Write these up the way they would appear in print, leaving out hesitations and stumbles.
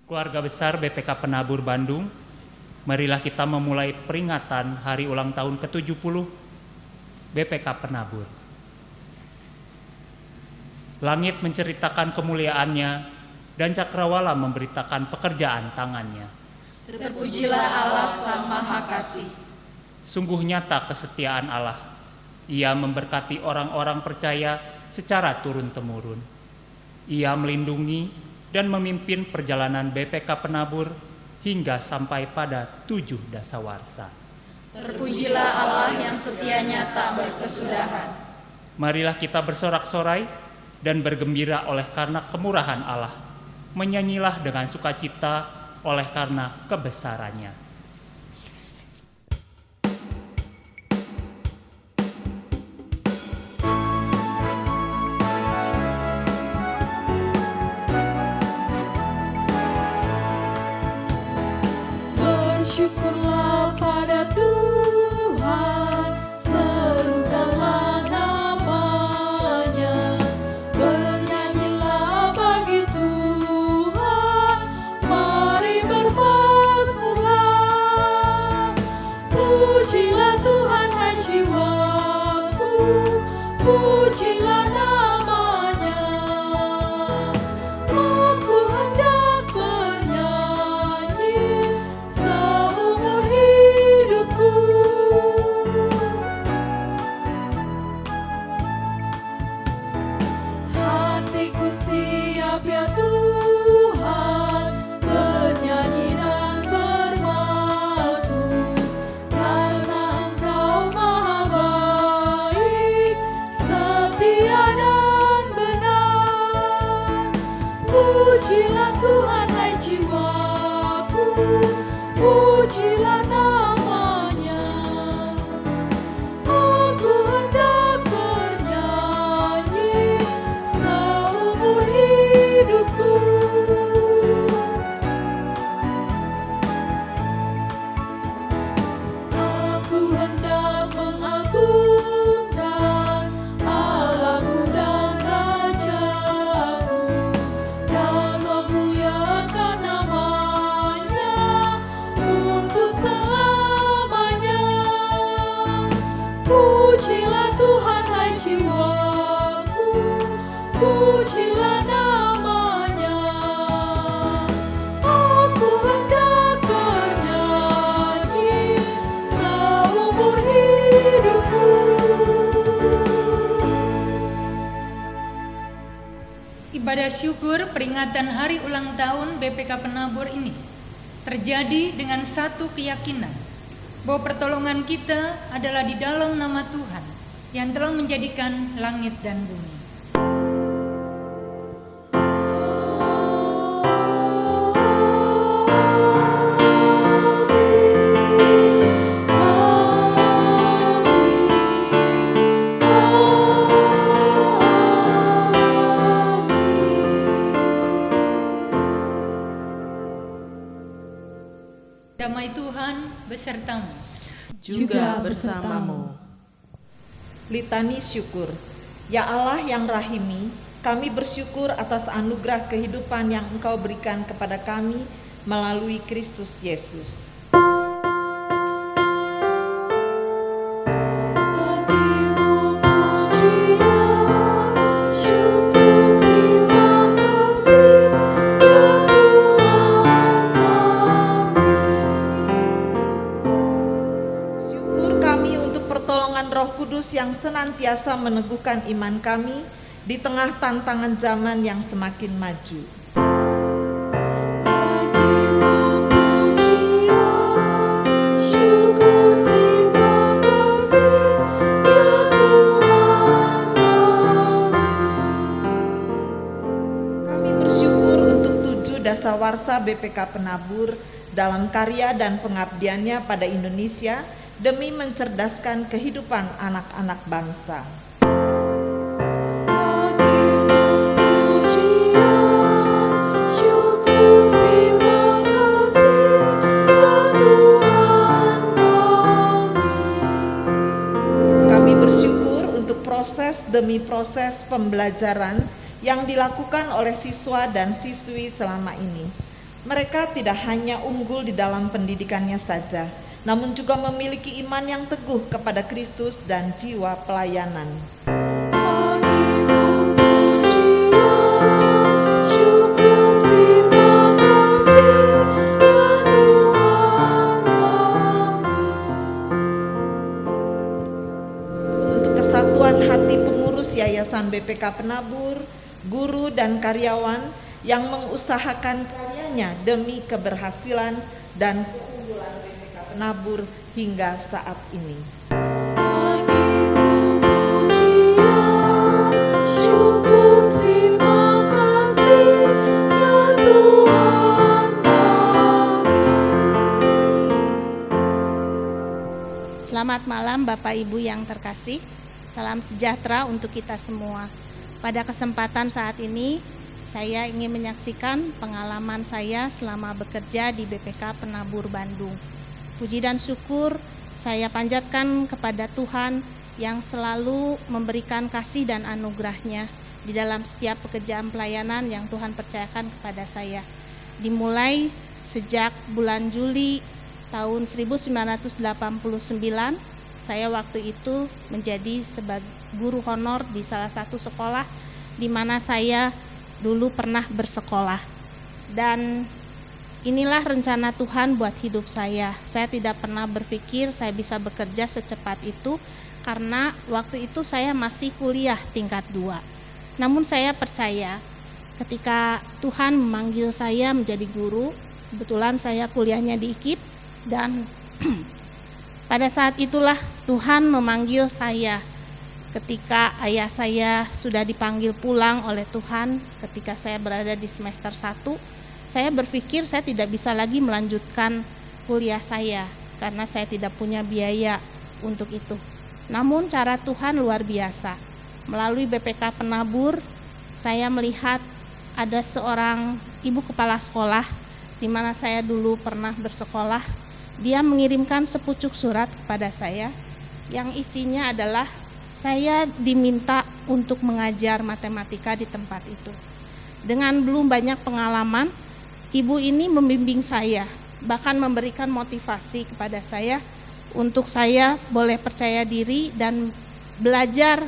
Keluarga besar BPK Penabur Bandung, marilah kita memulai peringatan hari ulang tahun ke-70 BPK Penabur. Langit menceritakan kemuliaannya dan cakrawala memberitakan pekerjaan tangannya. Terpujilah Allah Sang Maha Kasih. Sungguh nyata kesetiaan Allah. Ia memberkati orang-orang percaya secara turun-temurun. Ia melindungi dan memimpin perjalanan BPK Penabur hingga sampai pada 7 dasawarsa. Terpujilah Allah yang setianya tak berkesudahan. Marilah kita bersorak-sorai dan bergembira oleh karena kemurahan Allah. Menyanyilah dengan sukacita oleh karena kebesarannya. Bersyukurlah pada Tuhan, serukanlah namanya, bernyanyilah bagi Tuhan, mari bermazmurlah. Pujilah Tuhan hai jiwaku, pujilah namanya. Aku hendak bernyanyi seumur hidupku. Hatiku siap ya Tuhan, bernyanyi dan bermazmur, karena Engkau maha baik, setia dan benar. Pujilah Tuhan hai jiwaku, pujilah namanya. Aku hendak bernyanyi seumur hidupku. Aku hendak mengagungkan Allahku dan Rajaku, dan memuliakan namanya untuk selamanya. Pujilah Tuhan hai jiwaku, pujilah namanya. Aku hendak bernyanyi seumur hidupku. Ibadah syukur peringatan hari ulang tahun BPK Penabur ini terjadi dengan satu keyakinan bahwa pertolongan kita adalah di dalam nama Tuhan yang telah menjadikan langit dan bumi. Damai Tuhan besertamu. juga bersamamu. Litani syukur. Ya Allah yang rahimi, kami bersyukur atas anugerah kehidupan yang Engkau berikan kepada kami melalui Kristus Yesus. Roh Kudus yang senantiasa meneguhkan iman kami di tengah tantangan zaman yang semakin maju. Kami bersyukur untuk 7 dasawarsa BPK Penabur dalam karya dan pengabdiannya pada Indonesia demi mencerdaskan kehidupan anak-anak bangsa. Kami bersyukur untuk proses demi proses pembelajaran yang dilakukan oleh siswa dan siswi selama ini. Mereka tidak hanya unggul di dalam pendidikannya saja, namun juga memiliki iman yang teguh kepada Kristus dan jiwa pelayanan. Untuk kesatuan hati pengurus Yayasan BPK Penabur, guru dan karyawan yang mengusahakan karyanya demi keberhasilan dan keunggulan BPK Penabur hingga saat ini. Selamat malam Bapak Ibu yang terkasih. Salam sejahtera untuk kita semua. Pada kesempatan saat ini, saya ingin menyaksikan pengalaman saya selama bekerja di BPK Penabur Bandung. Puji dan syukur saya panjatkan kepada Tuhan yang selalu memberikan kasih dan anugerah-Nya di dalam setiap pekerjaan pelayanan yang Tuhan percayakan kepada saya. Dimulai sejak bulan Juli tahun 1989, saya waktu itu menjadi sebagai guru honor di salah satu sekolah di mana saya dulu pernah bersekolah. Dan inilah rencana Tuhan buat hidup saya. Saya tidak pernah berpikir saya bisa bekerja secepat itu karena waktu itu saya masih kuliah tingkat 2. Namun saya percaya ketika Tuhan memanggil saya menjadi guru, kebetulan saya kuliahnya di IKIP, dan pada saat itulah Tuhan memanggil saya. Ketika ayah saya sudah dipanggil pulang oleh Tuhan, ketika saya berada di semester 1, saya berpikir saya tidak bisa lagi melanjutkan kuliah saya karena saya tidak punya biaya untuk itu. Namun cara Tuhan luar biasa. Melalui BPK Penabur, saya melihat ada seorang ibu kepala sekolah di mana saya dulu pernah bersekolah. Dia mengirimkan sepucuk surat kepada saya yang isinya adalah saya diminta untuk mengajar matematika di tempat itu. Dengan belum banyak pengalaman, ibu ini membimbing saya, bahkan memberikan motivasi kepada saya untuk saya boleh percaya diri dan belajar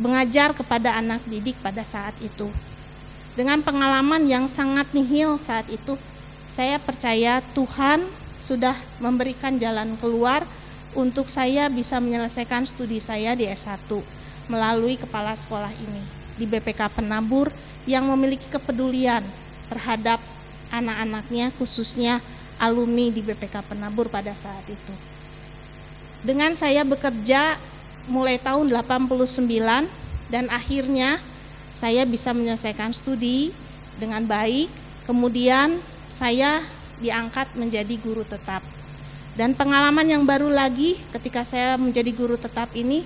mengajar kepada anak didik pada saat itu. Dengan pengalaman yang sangat nihil saat itu, saya percaya Tuhan sudah memberikan jalan keluar untuk saya bisa menyelesaikan studi saya di S1 melalui kepala sekolah ini di BPK Penabur yang memiliki kepedulian terhadap anak-anaknya, khususnya alumni di BPK Penabur pada saat itu. Dengan saya bekerja mulai tahun 89 dan akhirnya saya bisa menyelesaikan studi dengan baik, kemudian saya diangkat menjadi guru tetap. Dan pengalaman yang baru lagi ketika saya menjadi guru tetap ini,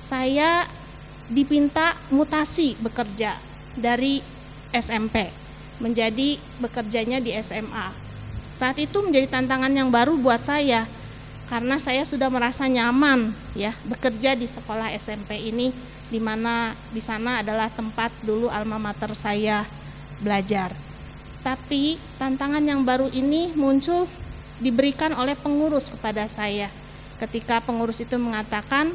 saya dipinta mutasi bekerja dari SMP menjadi bekerjanya di SMA. Saat itu menjadi tantangan yang baru buat saya karena saya sudah merasa nyaman ya bekerja di sekolah SMP ini, di mana di sana adalah tempat dulu alma mater saya belajar. Tapi tantangan yang baru ini muncul diberikan oleh pengurus kepada saya. Ketika pengurus itu mengatakan,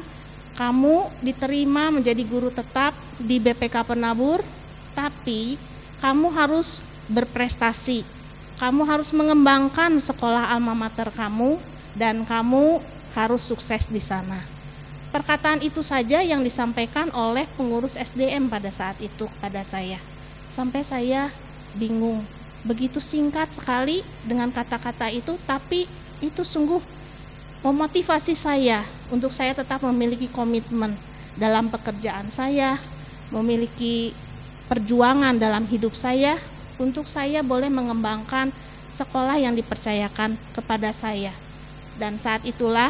kamu diterima menjadi guru tetap di BPK Penabur, tapi kamu harus berprestasi. Kamu harus mengembangkan sekolah alma mater kamu dan kamu harus sukses di sana. Perkataan itu saja yang disampaikan oleh pengurus SDM pada saat itu kepada saya. Sampai saya bingung. Begitu singkat sekali dengan kata-kata itu, tapi itu sungguh memotivasi saya untuk saya tetap memiliki komitmen dalam pekerjaan saya, memiliki perjuangan dalam hidup saya untuk saya boleh mengembangkan sekolah yang dipercayakan kepada saya. Dan saat itulah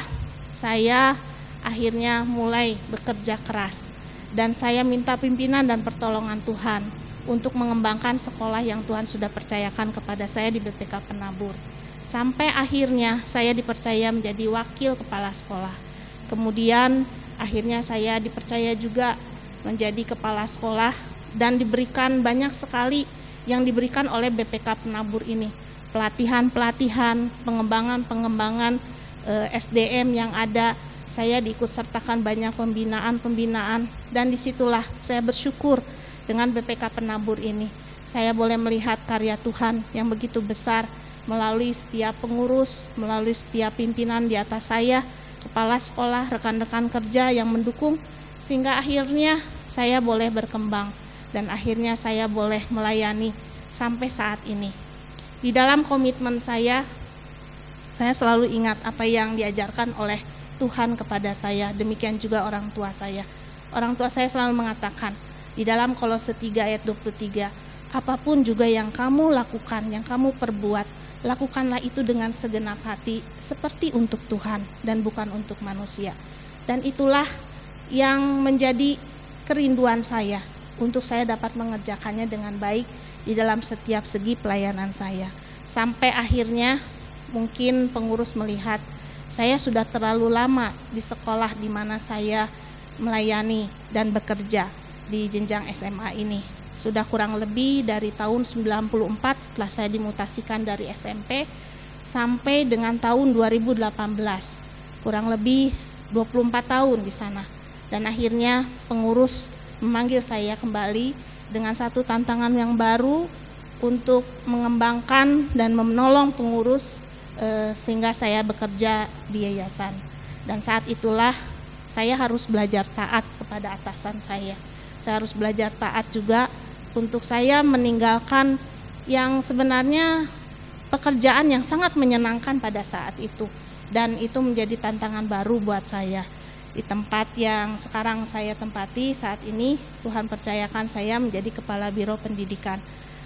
saya akhirnya mulai bekerja keras dan saya minta pimpinan dan pertolongan Tuhan untuk mengembangkan sekolah yang Tuhan sudah percayakan kepada saya di BPK Penabur. Sampai akhirnya saya dipercaya menjadi wakil kepala sekolah. Kemudian akhirnya saya dipercaya juga menjadi kepala sekolah dan diberikan banyak sekali yang diberikan oleh BPK Penabur ini. pelatihan-pelatihan, pengembangan SDM yang ada. Saya diikutsertakan banyak pembinaan, dan disitulah saya bersyukur dengan BPK Penabur ini. Saya boleh melihat karya Tuhan yang begitu besar melalui setiap pengurus, melalui setiap pimpinan di atas saya, kepala sekolah, rekan-rekan kerja yang mendukung, sehingga akhirnya saya boleh berkembang dan akhirnya saya boleh melayani sampai saat ini. Di dalam komitmen saya selalu ingat apa yang diajarkan oleh Tuhan kepada saya, demikian juga orang tua saya. Orang tua saya selalu mengatakan di dalam Kolose 3 ayat 23, apapun juga yang kamu lakukan, yang kamu perbuat, lakukanlah itu dengan segenap hati seperti untuk Tuhan dan bukan untuk manusia. Dan itulah yang menjadi kerinduan saya untuk saya dapat mengerjakannya dengan baik di dalam setiap segi pelayanan saya. Sampai akhirnya mungkin pengurus melihat saya sudah terlalu lama di sekolah di mana saya melayani dan bekerja di jenjang SMA ini. Sudah kurang lebih dari tahun 94 setelah saya dimutasikan dari SMP sampai dengan tahun 2018. Kurang lebih 24 tahun di sana. Dan akhirnya pengurus memanggil saya kembali dengan satu tantangan yang baru untuk mengembangkan dan menolong pengurus sehingga saya bekerja di yayasan. Dan saat itulah saya harus belajar taat kepada atasan saya. Saya harus belajar taat juga untuk saya meninggalkan yang sebenarnya pekerjaan yang sangat menyenangkan pada saat itu. Dan itu menjadi tantangan baru buat saya. Di tempat yang sekarang saya tempati saat ini, Tuhan percayakan saya menjadi Kepala Biro Pendidikan.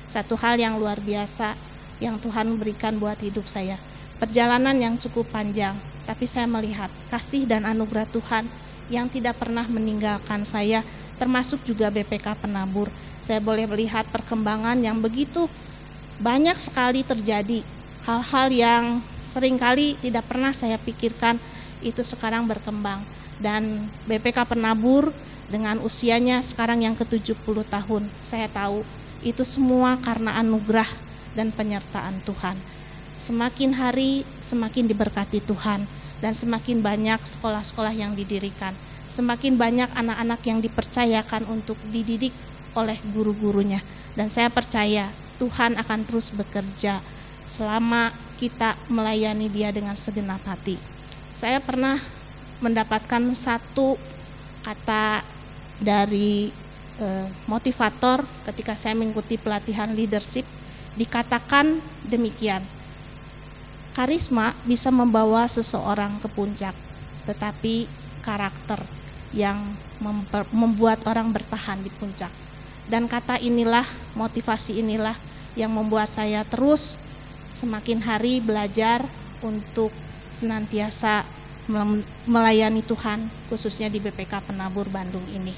Satu hal yang luar biasa yang Tuhan berikan buat hidup saya. Perjalanan yang cukup panjang, tapi saya melihat kasih dan anugerah Tuhan yang tidak pernah meninggalkan saya, termasuk juga BPK Penabur. Saya boleh melihat perkembangan yang begitu banyak sekali terjadi. Hal-hal yang seringkali tidak pernah saya pikirkan itu sekarang berkembang. Dan BPK Penabur dengan usianya sekarang yang ke-70 tahun, saya tahu itu semua karena anugerah dan penyertaan Tuhan. Semakin hari semakin diberkati Tuhan dan semakin banyak sekolah-sekolah yang didirikan. Semakin banyak anak-anak yang dipercayakan untuk dididik oleh guru-gurunya. Dan saya percaya Tuhan akan terus bekerja selama kita melayani Dia dengan segenap hati. Saya pernah mendapatkan satu kata dari motivator ketika saya mengikuti pelatihan leadership. Dikatakan demikian, karisma bisa membawa seseorang ke puncak, tetapi karakter yang membuat orang bertahan di puncak. Dan kata inilah, motivasi inilah yang membuat saya terus semakin hari belajar untuk senantiasa melayani Tuhan, khususnya di BPK Penabur Bandung ini.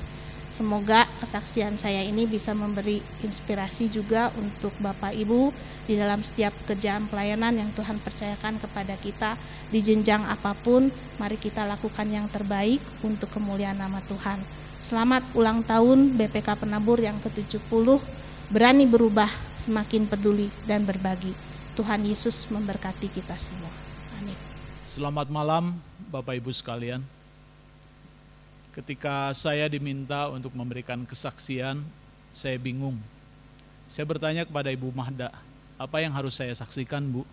Semoga kesaksian saya ini bisa memberi inspirasi juga untuk Bapak Ibu di dalam setiap pekerjaan pelayanan yang Tuhan percayakan kepada kita di jenjang apapun. Mari kita lakukan yang terbaik untuk kemuliaan nama Tuhan. Selamat ulang tahun BPK Penabur yang ke-70. Berani berubah, semakin peduli dan berbagi. Tuhan Yesus memberkati kita semua. Amin. Selamat malam Bapak Ibu sekalian. Ketika saya diminta untuk memberikan kesaksian, saya bingung. Saya bertanya kepada Ibu Mahda, apa yang harus saya saksikan, Bu?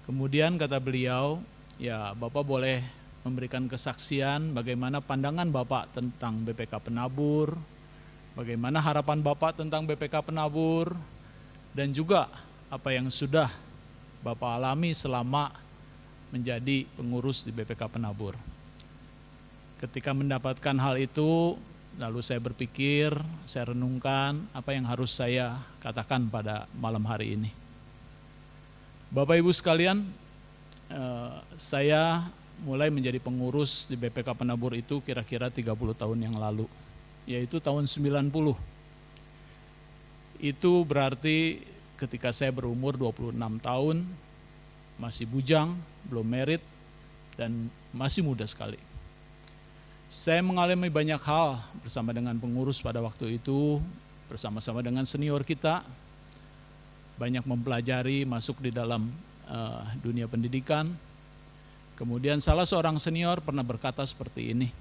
Kemudian kata beliau, ya Bapak boleh memberikan kesaksian bagaimana pandangan Bapak tentang BPK Penabur, bagaimana harapan Bapak tentang BPK Penabur, dan juga apa yang sudah Bapak alami selama menjadi pengurus di BPK Penabur. Ketika mendapatkan hal itu, lalu saya berpikir, saya renungkan apa yang harus saya katakan pada malam hari ini. Bapak Ibu sekalian, saya mulai menjadi pengurus di BPK Penabur itu kira-kira 30 tahun yang lalu, yaitu tahun 90. Itu berarti ketika saya berumur 26 tahun, masih bujang, belum married, dan masih muda sekali. Saya mengalami banyak hal bersama dengan pengurus pada waktu itu, bersama-sama dengan senior kita. banyak mempelajari, masuk di dalam dunia pendidikan. Kemudian salah seorang senior pernah berkata seperti ini,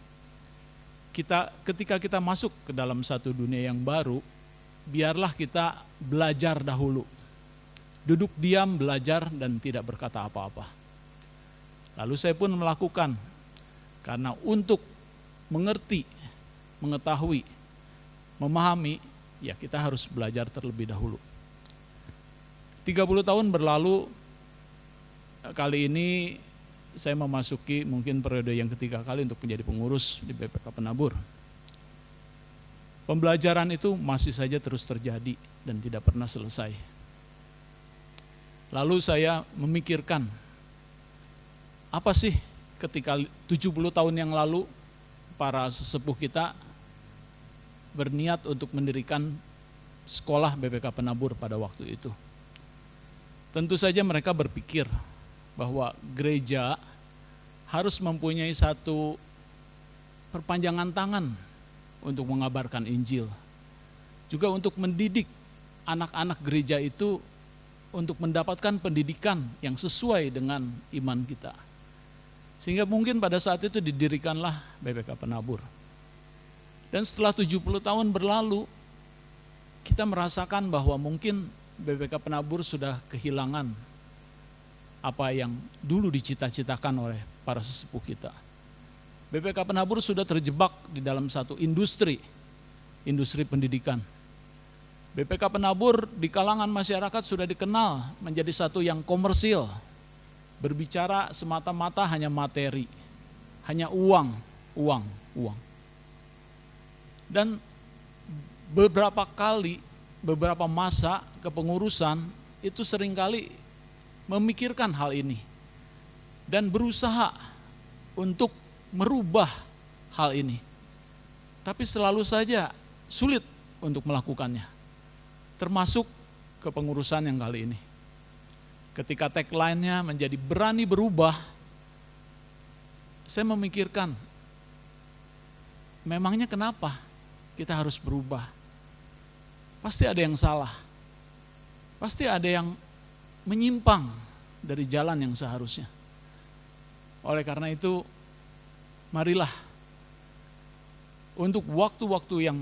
ketika kita masuk ke dalam satu dunia yang baru, biarlah kita belajar dahulu. Duduk diam, belajar, dan tidak berkata apa-apa. Lalu saya pun melakukan, karena untuk mengerti, mengetahui, memahami, ya kita harus belajar terlebih dahulu. 30 tahun berlalu, kali ini saya memasuki mungkin periode yang ketiga kali untuk menjadi pengurus di BPK Penabur. Pembelajaran itu masih saja terus terjadi dan tidak pernah selesai. Lalu saya memikirkan, apa sih ketika 70 tahun yang lalu para sesepuh kita berniat untuk mendirikan sekolah BPK Penabur pada waktu itu. Tentu saja mereka berpikir bahwa gereja harus mempunyai satu perpanjangan tangan untuk mengabarkan Injil. Juga untuk mendidik anak-anak gereja itu untuk mendapatkan pendidikan yang sesuai dengan iman kita. Sehingga mungkin pada saat itu didirikanlah BPK Penabur. Dan setelah 70 tahun berlalu, kita merasakan bahwa mungkin BPK Penabur sudah kehilangan apa yang dulu dicita-citakan oleh para sesepuh kita. BPK Penabur sudah terjebak di dalam satu industri pendidikan. BPK Penabur di kalangan masyarakat sudah dikenal menjadi satu yang komersil, berbicara semata-mata hanya materi, hanya uang. Dan beberapa masa kepengurusan itu seringkali memikirkan hal ini dan berusaha untuk merubah hal ini. Tapi selalu saja sulit untuk melakukannya. Termasuk kepengurusan yang kali ini. Ketika tagline-nya menjadi berani berubah, saya memikirkan, memangnya kenapa kita harus berubah? Pasti ada yang salah. Pasti ada yang menyimpang dari jalan yang seharusnya. Oleh karena itu, marilah untuk waktu-waktu yang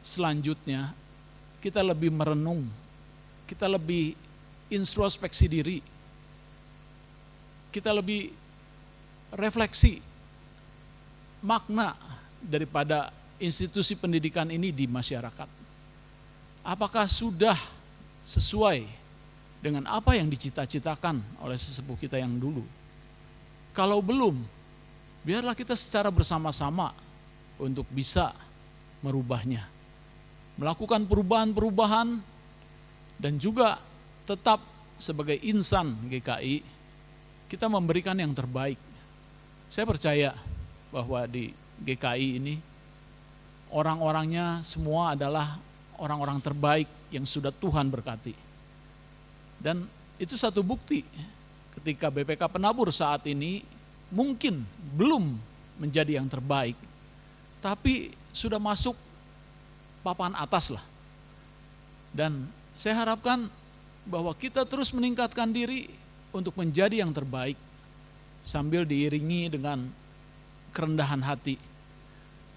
selanjutnya kita lebih merenung, kita lebih introspeksi diri, kita lebih refleksi makna daripada institusi pendidikan ini di masyarakat. Apakah sudah sesuai dengan apa yang dicita-citakan oleh sesepuh kita yang dulu? Kalau belum, biarlah kita secara bersama-sama untuk bisa merubahnya. Melakukan perubahan-perubahan dan juga tetap sebagai insan GKI, kita memberikan yang terbaik. Saya percaya bahwa di GKI ini orang-orangnya semua adalah orang-orang terbaik yang sudah Tuhan berkati. Dan itu satu bukti ketika BPK Penabur saat ini mungkin belum menjadi yang terbaik, tapi sudah masuk papan atas lah. Dan saya harapkan bahwa kita terus meningkatkan diri untuk menjadi yang terbaik sambil diiringi dengan kerendahan hati.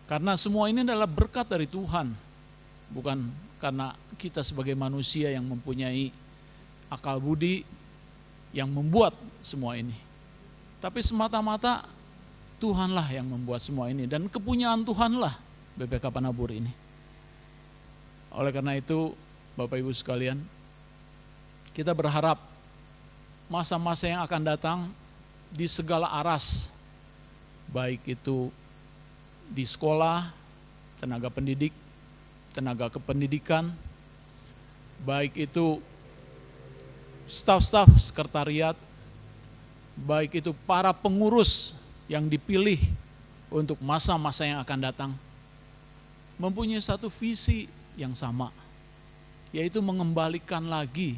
Karena semua ini adalah berkat dari Tuhan, bukan karena kita sebagai manusia yang mempunyai akal budi yang membuat semua ini. Tapi semata-mata Tuhanlah yang membuat semua ini dan kepunyaan Tuhanlah BPK Penabur ini. Oleh karena itu, Bapak Ibu sekalian, kita berharap masa-masa yang akan datang di segala aras, baik itu di sekolah, tenaga pendidik, tenaga kependidikan, baik itu staf-staf sekretariat, baik itu para pengurus yang dipilih untuk masa-masa yang akan datang, mempunyai satu visi yang sama, yaitu mengembalikan lagi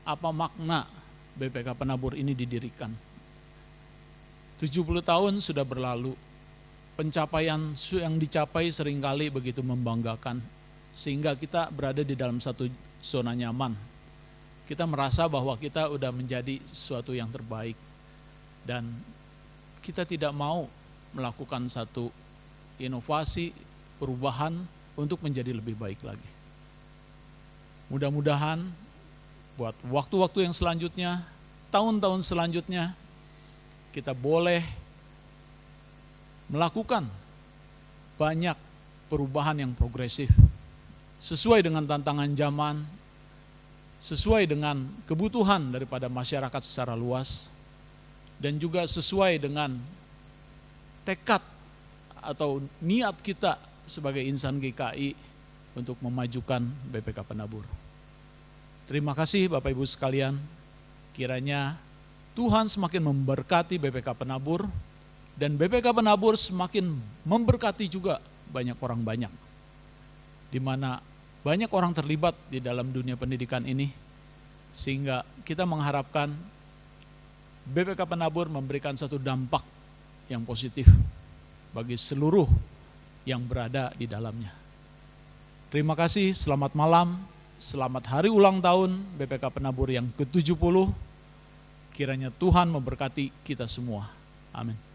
apa makna BPK Penabur ini didirikan. 70 tahun sudah berlalu, pencapaian yang dicapai seringkali begitu membanggakan, sehingga kita berada di dalam satu zona nyaman. kita merasa bahwa kita udah menjadi sesuatu yang terbaik dan kita tidak mau melakukan satu inovasi, perubahan untuk menjadi lebih baik lagi. Mudah-mudahan buat waktu-waktu yang selanjutnya, tahun-tahun selanjutnya, kita boleh melakukan banyak perubahan yang progresif, sesuai dengan tantangan zaman, sesuai dengan kebutuhan daripada masyarakat secara luas, dan juga sesuai dengan tekad atau niat kita sebagai insan GKI untuk memajukan BPK Penabur. Terima kasih Bapak Ibu sekalian, kiranya Tuhan semakin memberkati BPK Penabur, dan BPK Penabur semakin memberkati juga banyak orang banyak, di mana banyak orang terlibat di dalam dunia pendidikan ini, sehingga kita mengharapkan BPK Penabur memberikan satu dampak yang positif bagi seluruh yang berada di dalamnya. Terima kasih, selamat malam, selamat hari ulang tahun BPK Penabur yang ke-70. Kiranya Tuhan memberkati kita semua. Amin.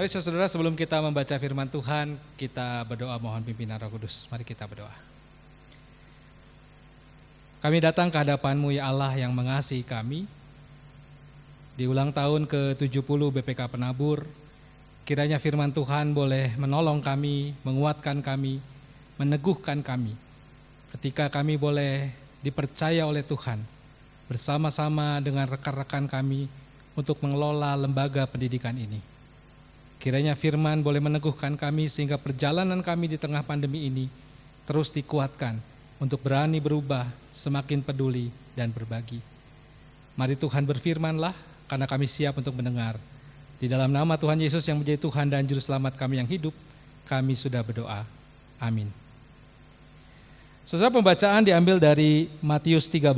Mari saudara, sebelum kita membaca firman Tuhan, kita berdoa mohon pimpinan Roh Kudus. Mari kita berdoa. Kami datang ke hadapan-Mu ya Allah yang mengasihi kami. Di ulang tahun ke-70 BPK Penabur, kiranya firman Tuhan boleh menolong kami, menguatkan kami, meneguhkan kami. Ketika kami boleh dipercaya oleh Tuhan, bersama-sama dengan rekan-rekan kami untuk mengelola lembaga pendidikan ini. Kiranya firman boleh meneguhkan kami sehingga perjalanan kami di tengah pandemi ini terus dikuatkan untuk berani berubah, semakin peduli dan berbagi. Mari Tuhan berfirmanlah karena kami siap untuk mendengar. Di dalam nama Tuhan Yesus yang menjadi Tuhan dan Juru Selamat kami yang hidup, kami sudah berdoa. Amin. Saudara, pembacaan diambil dari Matius 13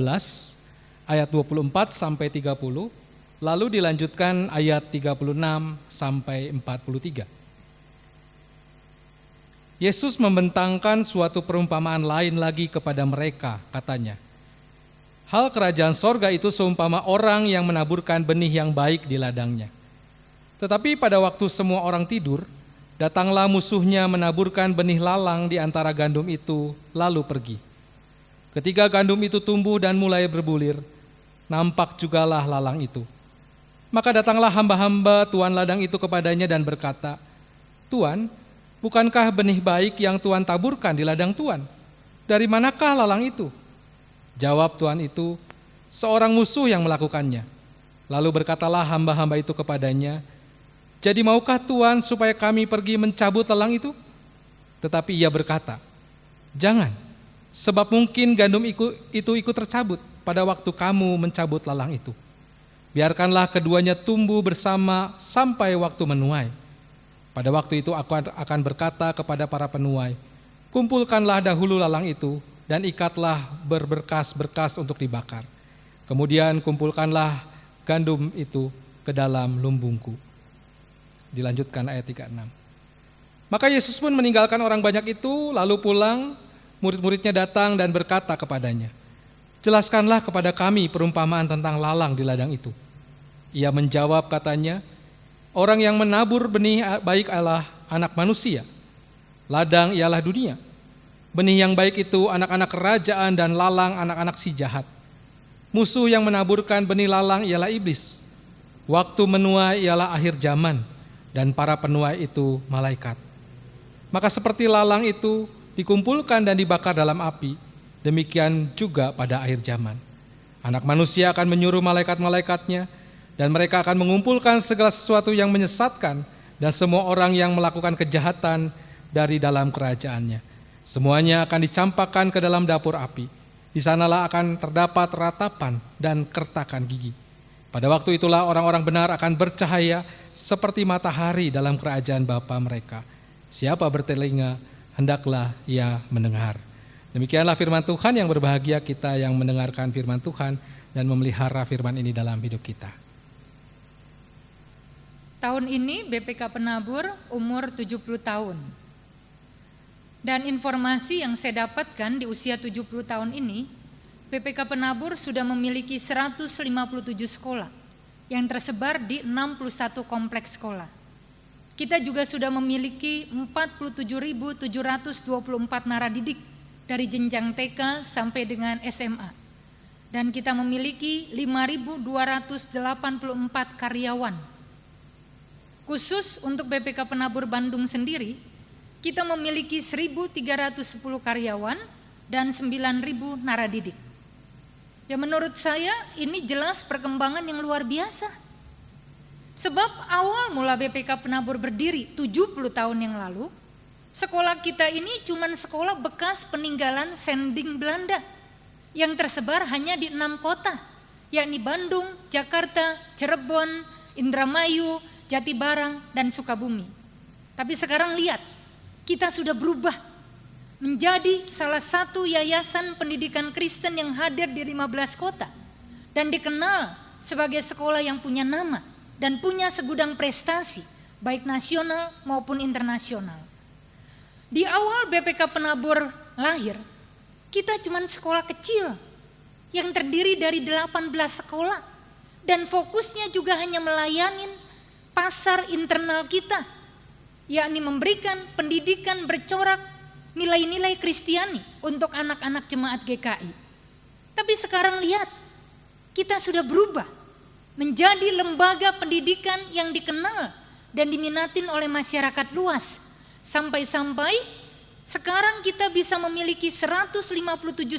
ayat 24 sampai 30. Lalu dilanjutkan ayat 36 sampai 43. Yesus membentangkan suatu perumpamaan lain lagi kepada mereka, katanya, hal kerajaan sorga itu seumpama orang yang menaburkan benih yang baik di ladangnya. Tetapi pada waktu semua orang tidur, datanglah musuhnya menaburkan benih lalang di antara gandum itu, lalu pergi. Ketika gandum itu tumbuh dan mulai berbulir, nampak jugalah lalang itu. Maka datanglah hamba-hamba tuan ladang itu kepadanya dan berkata, Tuan, bukankah benih baik yang Tuan taburkan di ladang Tuan? Dari manakah lalang itu? Jawab tuan itu, seorang musuh yang melakukannya. Lalu berkatalah hamba-hamba itu kepadanya, "Jadi maukah Tuan supaya kami pergi mencabut lelang itu?" Tetapi ia berkata, "Jangan, sebab mungkin gandum itu ikut tercabut pada waktu kamu mencabut lelang itu. Biarkanlah keduanya tumbuh bersama sampai waktu menuai. Pada waktu itu aku akan berkata kepada para penuai, kumpulkanlah dahulu lelang itu dan ikatlah berberkas-berkas untuk dibakar. Kemudian kumpulkanlah gandum itu ke dalam lumbungku." Dilanjutkan ayat 36. Maka Yesus pun meninggalkan orang banyak itu, lalu pulang. Murid-muridnya datang dan berkata kepadanya, "Jelaskanlah kepada kami perumpamaan tentang lalang di ladang itu." Ia menjawab katanya, "Orang yang menabur benih baik adalah anak manusia. Ladang ialah dunia. Benih yang baik itu anak-anak kerajaan dan lalang anak-anak si jahat. Musuh yang menaburkan benih lalang ialah iblis. Waktu menuai ialah akhir zaman dan para penuai itu malaikat. Maka seperti lalang itu dikumpulkan dan dibakar dalam api, demikian juga pada akhir zaman. Anak manusia akan menyuruh malaikat-malaikatnya dan mereka akan mengumpulkan segala sesuatu yang menyesatkan dan semua orang yang melakukan kejahatan dari dalam kerajaannya. Semuanya akan dicampakkan ke dalam dapur api. Di sanalah akan terdapat ratapan dan kertakan gigi. Pada waktu itulah orang-orang benar akan bercahaya seperti matahari dalam kerajaan Bapa mereka. Siapa bertelinga, hendaklah ia mendengar." Demikianlah firman Tuhan. Yang berbahagia kita yang mendengarkan firman Tuhan dan memelihara firman ini dalam hidup kita. Tahun ini BPK Penabur umur 70 tahun. Dan informasi yang saya dapatkan di usia 70 tahun ini, BPK Penabur sudah memiliki 157 sekolah yang tersebar di 61 kompleks sekolah. Kita juga sudah memiliki 47.724 naradidik dari jenjang TK sampai dengan SMA. Dan kita memiliki 5.284 karyawan. Khusus untuk BPK Penabur Bandung sendiri, kita memiliki 1.310 karyawan dan 9.000 naradidik. Ya, menurut saya ini jelas perkembangan yang luar biasa. Sebab awal mula BPK Penabur berdiri 70 tahun yang lalu, sekolah kita ini cuma sekolah bekas peninggalan sending Belanda yang tersebar hanya di 6 kota, yakni Bandung, Jakarta, Cirebon, Indramayu, Jatibarang, dan Sukabumi. Tapi sekarang lihat, kita sudah berubah menjadi salah satu yayasan pendidikan Kristen yang hadir di 15 kota dan dikenal sebagai sekolah yang punya nama dan punya segudang prestasi baik nasional maupun internasional. Di awal BPK Penabur lahir, kita cuma sekolah kecil yang terdiri dari 18 sekolah dan fokusnya juga hanya melayani pasar internal kita, yakni memberikan pendidikan bercorak nilai-nilai Kristiani untuk anak-anak jemaat GKI. Tapi sekarang lihat, kita sudah berubah menjadi lembaga pendidikan yang dikenal dan diminatin oleh masyarakat luas. Sampai-sampai sekarang kita bisa memiliki 157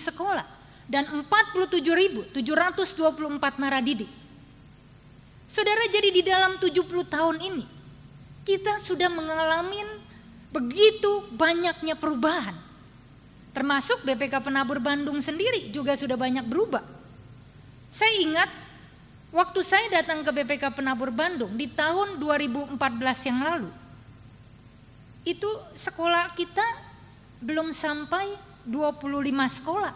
sekolah dan 47.724 naradidik. Saudara, jadi di dalam 70 tahun ini kita sudah mengalami begitu banyaknya perubahan. Termasuk BPK Penabur Bandung sendiri juga sudah banyak berubah. Saya ingat waktu saya datang ke BPK Penabur Bandung di tahun 2014 yang lalu, itu sekolah kita belum sampai 25 sekolah.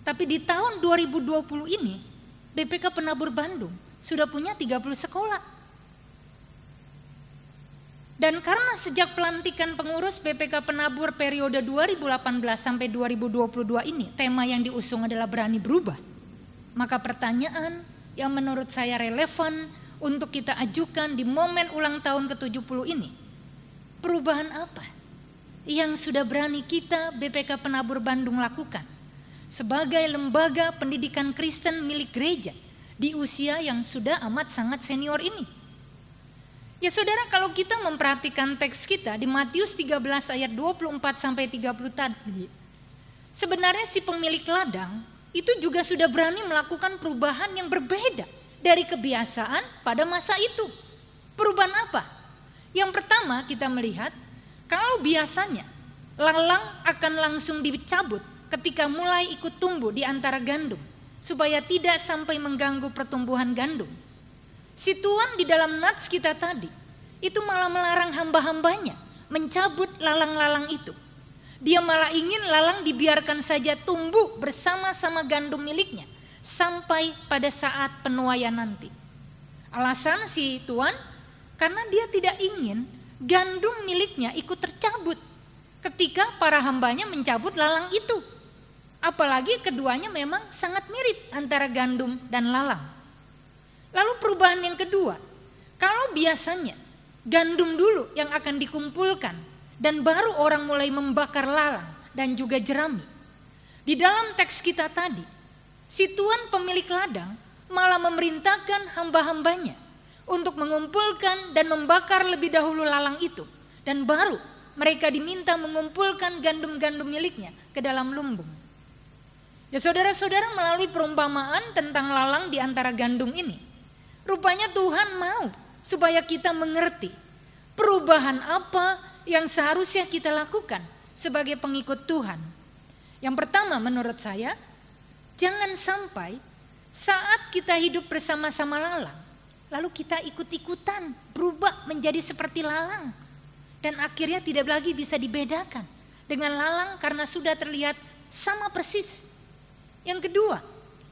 Tapi di tahun 2020 ini BPK Penabur Bandung sudah punya 30 sekolah. Dan karena sejak pelantikan pengurus BPK Penabur periode 2018 sampai 2022 ini, tema yang diusung adalah berani berubah. Maka pertanyaan yang menurut saya relevan untuk kita ajukan di momen ulang tahun ke-70 ini, perubahan apa yang sudah berani kita BPK Penabur Bandung lakukan sebagai lembaga pendidikan Kristen milik gereja di usia yang sudah amat sangat senior ini? Ya saudara, kalau kita memperhatikan teks kita di Matius 13 ayat 24 sampai 30 tadi, sebenarnya si pemilik ladang itu juga sudah berani melakukan perubahan yang berbeda dari kebiasaan pada masa itu. Perubahan apa? Yang pertama kita melihat, kalau biasanya lalang akan langsung dicabut ketika mulai ikut tumbuh di antara gandum, supaya tidak sampai mengganggu pertumbuhan gandum. Si Tuhan di dalam nats kita tadi, itu malah melarang hamba-hambanya mencabut lalang-lalang itu. Dia malah ingin lalang dibiarkan saja tumbuh bersama-sama gandum miliknya sampai pada saat penuaian nanti. Alasan si Tuhan, karena dia tidak ingin gandum miliknya ikut tercabut ketika para hambanya mencabut lalang itu. Apalagi keduanya memang sangat mirip antara gandum dan lalang. Lalu perubahan yang kedua, kalau biasanya gandum dulu yang akan dikumpulkan dan baru orang mulai membakar lalang dan juga jerami. Di dalam teks kita tadi, si tuan pemilik ladang malah memerintahkan hamba-hambanya untuk mengumpulkan dan membakar lebih dahulu lalang itu. Dan baru mereka diminta mengumpulkan gandum-gandum miliknya ke dalam lumbung. Ya saudara-saudara, melalui perumpamaan tentang lalang di antara gandum ini, rupanya Tuhan mau supaya kita mengerti perubahan apa yang seharusnya kita lakukan sebagai pengikut Tuhan. Yang pertama menurut saya, jangan sampai saat kita hidup bersama-sama lalang, lalu kita ikut-ikutan berubah menjadi seperti lalang. Dan akhirnya tidak lagi bisa dibedakan dengan lalang karena sudah terlihat sama persis. Yang kedua,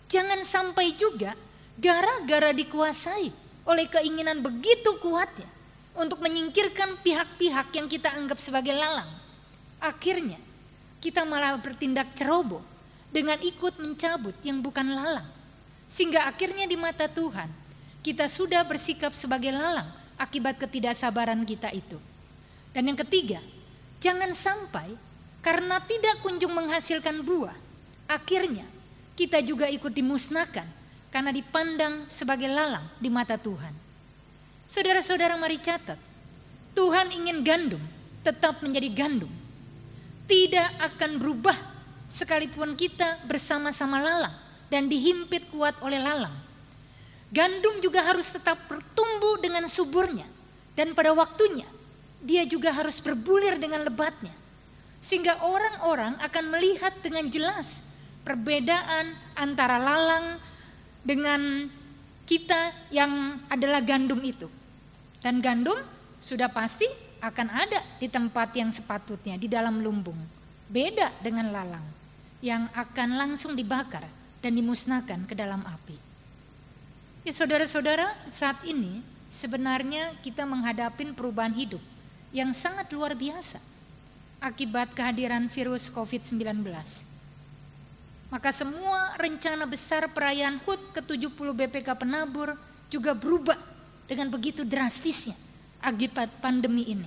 jangan sampai juga gara-gara dikuasai oleh keinginan begitu kuatnya untuk menyingkirkan pihak-pihak yang kita anggap sebagai lalang, akhirnya kita malah bertindak ceroboh dengan ikut mencabut yang bukan lalang. Sehingga akhirnya di mata Tuhan kita sudah bersikap sebagai lalang akibat ketidaksabaran kita itu. Dan yang ketiga, jangan sampai karena tidak kunjung menghasilkan buah, akhirnya kita juga ikut dimusnahkan karena dipandang sebagai lalang di mata Tuhan. Saudara-saudara, mari catat, Tuhan ingin gandum tetap menjadi gandum, tidak akan berubah sekalipun kita bersama-sama lalang dan dihimpit kuat oleh lalang. Gandum juga harus tetap bertumbuh dengan suburnya, dan pada waktunya dia juga harus berbulir dengan lebatnya, sehingga orang-orang akan melihat dengan jelas perbedaan antara lalang dengan kita yang adalah gandum itu. Dan gandum sudah pasti akan ada di tempat yang sepatutnya, di dalam lumbung. Beda dengan lalang yang akan langsung dibakar dan dimusnahkan ke dalam api. Ya saudara-saudara, saat ini sebenarnya kita menghadapi perubahan hidup yang sangat luar biasa akibat kehadiran virus COVID-19. Maka semua rencana besar perayaan HUT ke-70 BPK Penabur juga berubah dengan begitu drastisnya akibat pandemi ini.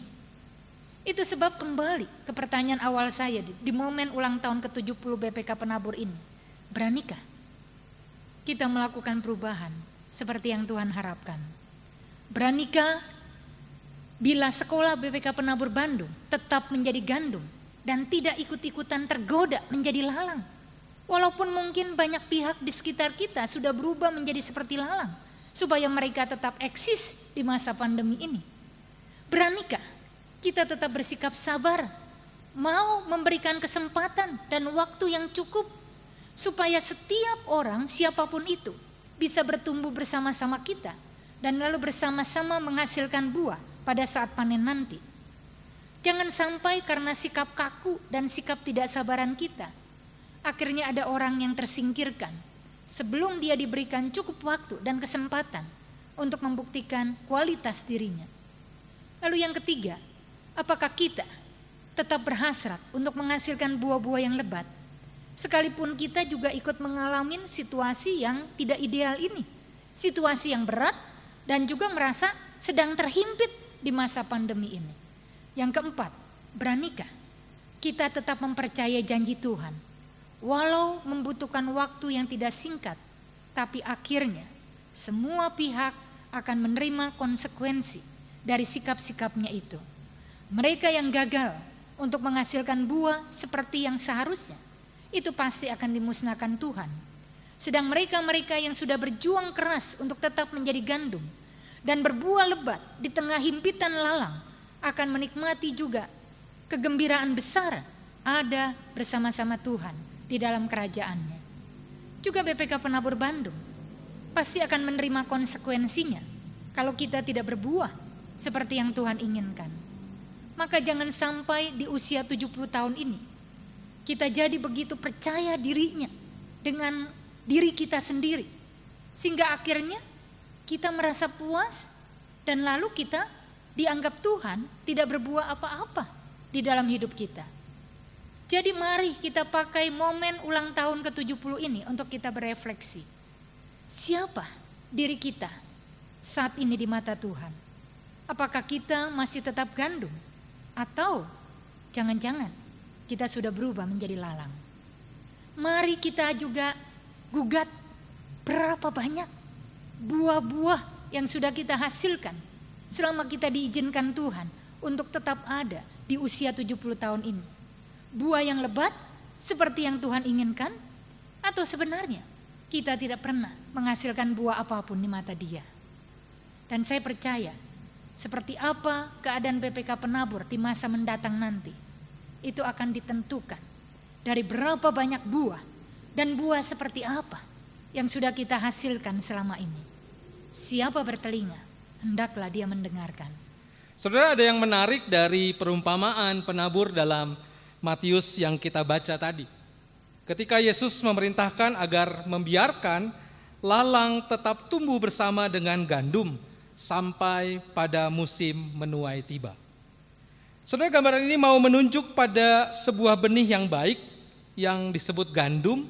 Itu sebab kembali ke pertanyaan awal saya di momen ulang tahun ke-70 BPK Penabur ini. Beranikah kita melakukan perubahan seperti yang Tuhan harapkan? Beranikah bila sekolah BPK Penabur Bandung tetap menjadi gandum dan tidak ikut-ikutan tergoda menjadi lalang? Walaupun mungkin banyak pihak di sekitar kita sudah berubah menjadi seperti lalang, supaya mereka tetap eksis di masa pandemi ini. Beranikah kita tetap bersikap sabar, mau memberikan kesempatan dan waktu yang cukup, supaya setiap orang siapapun itu bisa bertumbuh bersama-sama kita, dan lalu bersama-sama menghasilkan buah pada saat panen nanti. Jangan sampai karena sikap kaku dan sikap tidak sabaran kita, akhirnya ada orang yang tersingkirkan sebelum dia diberikan cukup waktu dan kesempatan untuk membuktikan kualitas dirinya. Lalu yang ketiga, apakah kita tetap berhasrat untuk menghasilkan buah-buah yang lebat, sekalipun kita juga ikut mengalami situasi yang tidak ideal ini, situasi yang berat dan juga merasa sedang terhimpit di masa pandemi ini. Yang keempat, beranikah kita tetap mempercayai janji Tuhan, walau membutuhkan waktu yang tidak singkat, tapi akhirnya semua pihak akan menerima konsekuensi dari sikap-sikapnya itu. Mereka yang gagal untuk menghasilkan buah seperti yang seharusnya, itu pasti akan dimusnahkan Tuhan. Sedang mereka-mereka yang sudah berjuang keras untuk tetap menjadi gandum dan berbuah lebat di tengah himpitan lalang akan menikmati juga kegembiraan besar ada bersama-sama Tuhan di dalam kerajaannya. Juga BPK Penabur Bandung pasti akan menerima konsekuensinya kalau kita tidak berbuah seperti yang Tuhan inginkan. Maka jangan sampai di usia 70 tahun ini kita jadi begitu percaya dirinya dengan diri kita sendiri, sehingga akhirnya kita merasa puas dan lalu kita dianggap Tuhan tidak berbuah apa-apa di dalam hidup kita. Jadi mari kita pakai momen ulang tahun ke-70 ini untuk kita berefleksi. Siapa diri kita saat ini di mata Tuhan? Apakah kita masih tetap gandum? Atau jangan-jangan kita sudah berubah menjadi lalang? Mari kita juga gugat berapa banyak buah-buah yang sudah kita hasilkan selama kita diizinkan Tuhan untuk tetap ada di usia 70 tahun ini. Buah yang lebat seperti yang Tuhan inginkan, atau sebenarnya kita tidak pernah menghasilkan buah apapun di mata Dia. Dan saya percaya seperti apa keadaan BPK Penabur di masa mendatang nanti, itu akan ditentukan dari berapa banyak buah dan buah seperti apa yang sudah kita hasilkan selama ini. Siapa bertelinga, hendaklah dia mendengarkan. Saudara, ada yang menarik dari perumpamaan penabur dalam Matius yang kita baca tadi. Ketika Yesus memerintahkan agar membiarkan lalang tetap tumbuh bersama dengan gandum sampai pada musim menuai tiba. Saudara, gambaran ini mau menunjuk pada sebuah benih yang baik yang disebut gandum,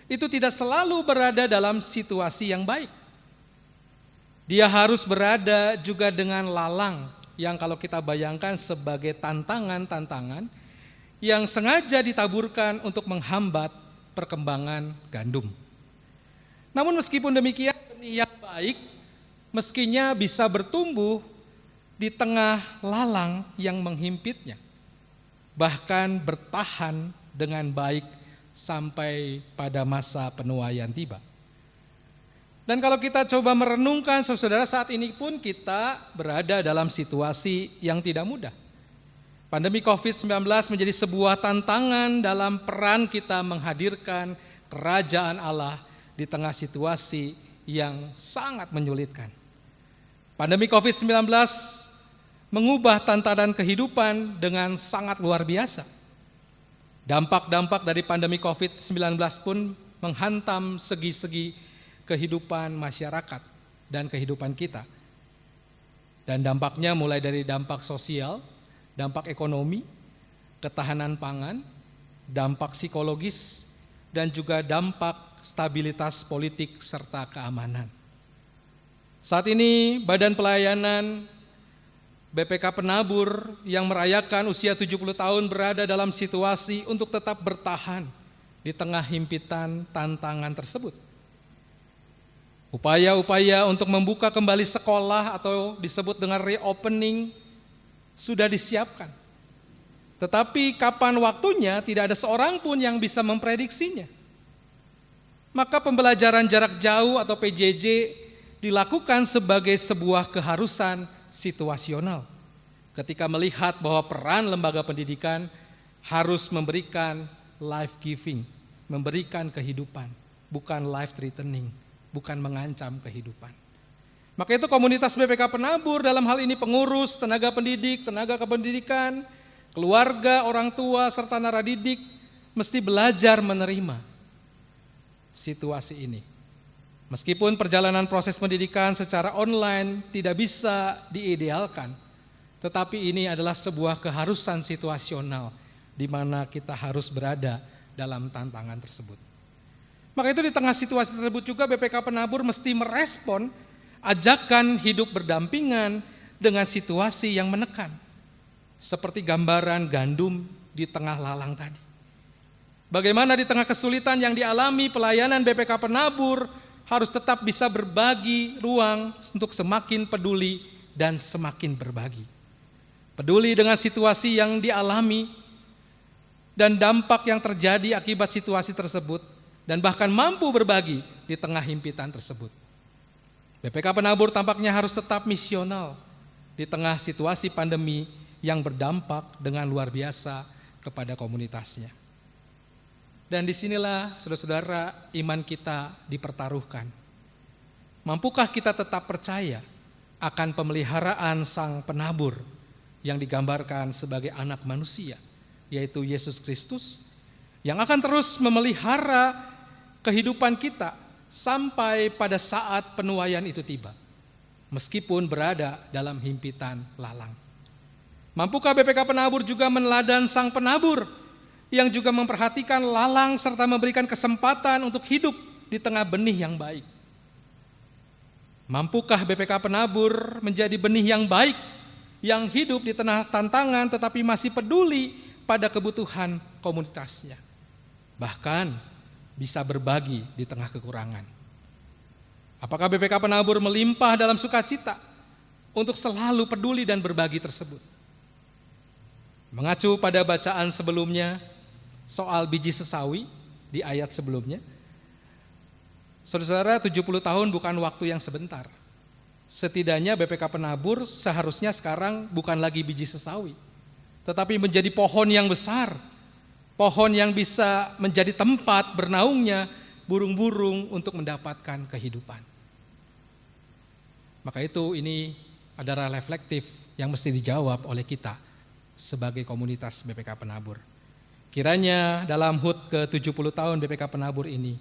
itu tidak selalu berada dalam situasi yang baik. Dia harus berada juga dengan lalang yang kalau kita bayangkan sebagai tantangan-tantangan yang sengaja ditaburkan untuk menghambat perkembangan gandum. Namun meskipun demikian, benih yang baik meskinya bisa bertumbuh di tengah lalang yang menghimpitnya, bahkan bertahan dengan baik sampai pada masa penuaian tiba. Dan kalau kita coba merenungkan, saudara, saat ini pun kita berada dalam situasi yang tidak mudah. Pandemi COVID-19 menjadi sebuah tantangan dalam peran kita menghadirkan kerajaan Allah di tengah situasi yang sangat menyulitkan. Pandemi COVID-19 mengubah tatanan kehidupan dengan sangat luar biasa. Dampak-dampak dari pandemi COVID-19 pun menghantam segi-segi kehidupan masyarakat dan kehidupan kita. Dan dampaknya mulai dari dampak sosial, dampak ekonomi, ketahanan pangan, dampak psikologis, dan juga dampak stabilitas politik serta keamanan. Saat ini Badan Pelayanan BPK Penabur yang merayakan usia 70 tahun berada dalam situasi untuk tetap bertahan di tengah himpitan tantangan tersebut. Upaya-upaya untuk membuka kembali sekolah atau disebut dengan reopening sudah disiapkan. Tetapi kapan waktunya tidak ada seorang pun yang bisa memprediksinya. Maka pembelajaran jarak jauh atau PJJ dilakukan sebagai sebuah keharusan situasional ketika melihat bahwa peran lembaga pendidikan harus memberikan life giving, memberikan kehidupan, bukan life threatening, bukan mengancam kehidupan. Maka itu komunitas BPK Penabur dalam hal ini pengurus, tenaga pendidik, tenaga kependidikan, keluarga, orang tua, serta naradidik mesti belajar menerima situasi ini. Meskipun perjalanan proses pendidikan secara online tidak bisa diidealkan, tetapi ini adalah sebuah keharusan situasional di mana kita harus berada dalam tantangan tersebut. Maka itu di tengah situasi tersebut juga BPK Penabur mesti merespon ajakan hidup berdampingan dengan situasi yang menekan. Seperti gambaran gandum di tengah lalang tadi. Bagaimana di tengah kesulitan yang dialami pelayanan BPK Penabur harus tetap bisa berbagi ruang untuk semakin peduli dan semakin berbagi. Peduli dengan situasi yang dialami dan dampak yang terjadi akibat situasi tersebut, dan bahkan mampu berbagi di tengah himpitan tersebut. BPK Penabur tampaknya harus tetap misional di tengah situasi pandemi yang berdampak dengan luar biasa kepada komunitasnya. Dan disinilah saudara-saudara iman kita dipertaruhkan. Mampukah kita tetap percaya akan pemeliharaan Sang Penabur yang digambarkan sebagai anak manusia, yaitu Yesus Kristus, yang akan terus memelihara kehidupan kita sampai pada saat penuaian itu tiba, meskipun berada dalam himpitan lalang. Mampukah BPK Penabur juga meneladani Sang Penabur yang juga memperhatikan lalang serta memberikan kesempatan untuk hidup di tengah benih yang baik? Mampukah BPK Penabur menjadi benih yang baik, yang hidup di tengah tantangan tetapi masih peduli pada kebutuhan komunitasnya, bahkan bisa berbagi di tengah kekurangan? Apakah BPK Penabur melimpah dalam sukacita untuk selalu peduli dan berbagi tersebut? Mengacu pada bacaan sebelumnya soal biji sesawi di ayat sebelumnya, saudara-saudara, 70 tahun bukan waktu yang sebentar. Setidaknya BPK Penabur seharusnya sekarang bukan lagi biji sesawi, tetapi menjadi pohon yang besar, pohon yang bisa menjadi tempat bernaungnya burung-burung untuk mendapatkan kehidupan. Maka itu ini adalah reflektif yang mesti dijawab oleh kita sebagai komunitas BPK Penabur. Kiranya dalam HUT ke-70 tahun BPK Penabur ini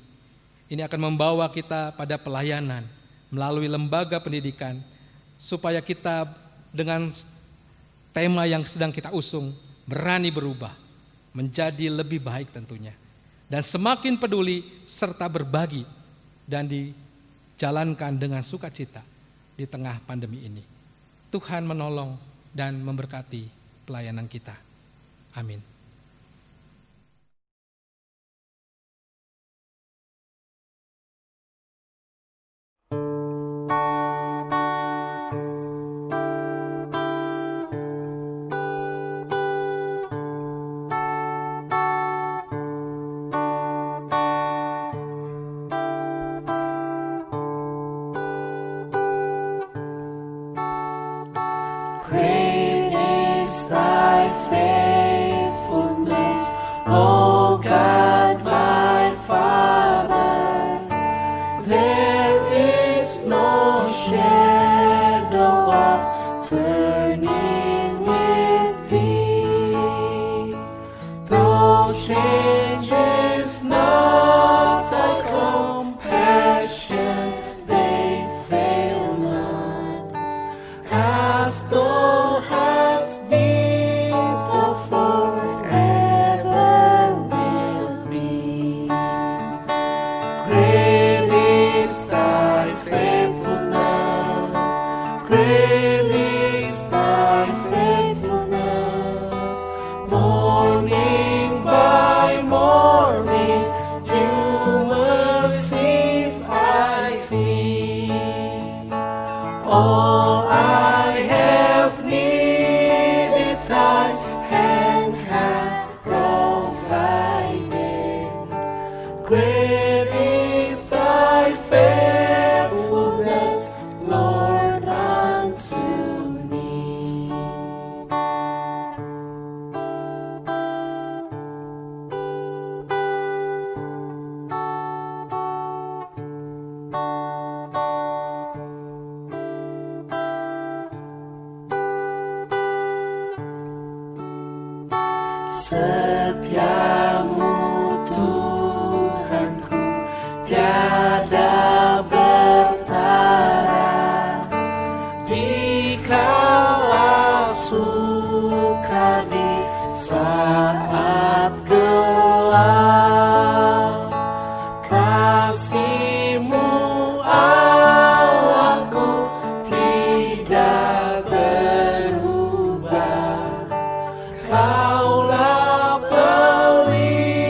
akan membawa kita pada pelayanan melalui lembaga pendidikan, supaya kita dengan tema yang sedang kita usung berani berubah menjadi lebih baik tentunya, dan semakin peduli serta berbagi dan dijalankan dengan sukacita di tengah pandemi ini. Tuhan menolong dan memberkati pelayanan kita. Amin. Great is thy faithfulness, O God my Father. There is no shadow of turning with thee. Thou changes not, thy compassions they fail not. As thou hast been, thou forever will be. Great is thy faithfulness, great is thy faithfulness. Morning by morning, new mercies I see. All I have needed, thy hand hath provided. Great is thy faithfulness, Lord, unto me. Setiamu Tuhanku tiada bertara, dikala suka di saat gelap. Kasih-Mu Allahku tidak berubah. Kaulah pelita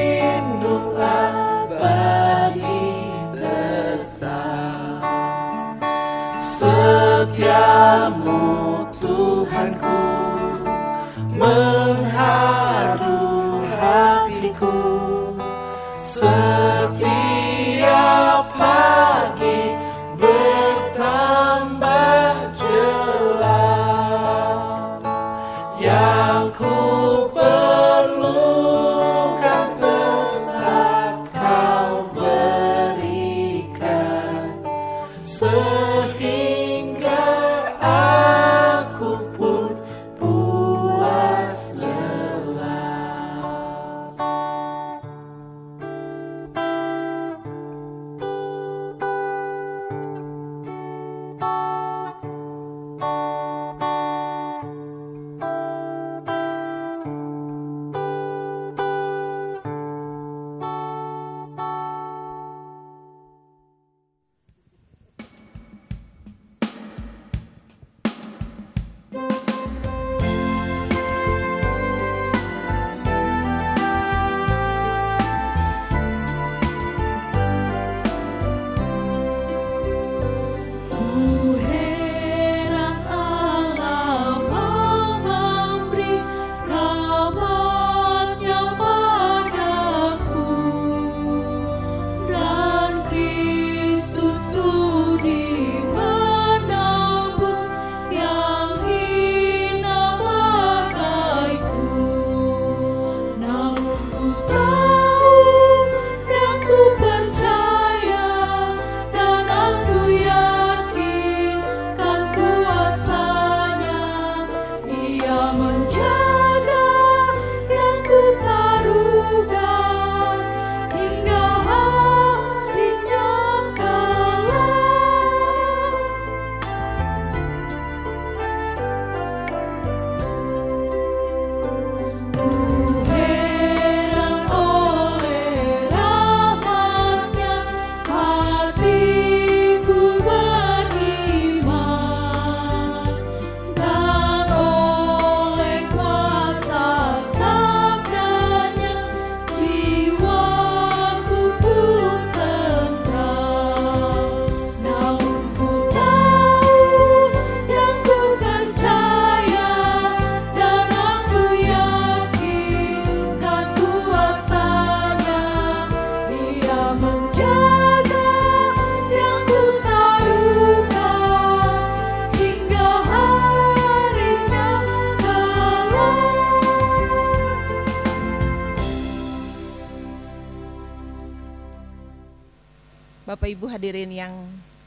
Ibu hadirin yang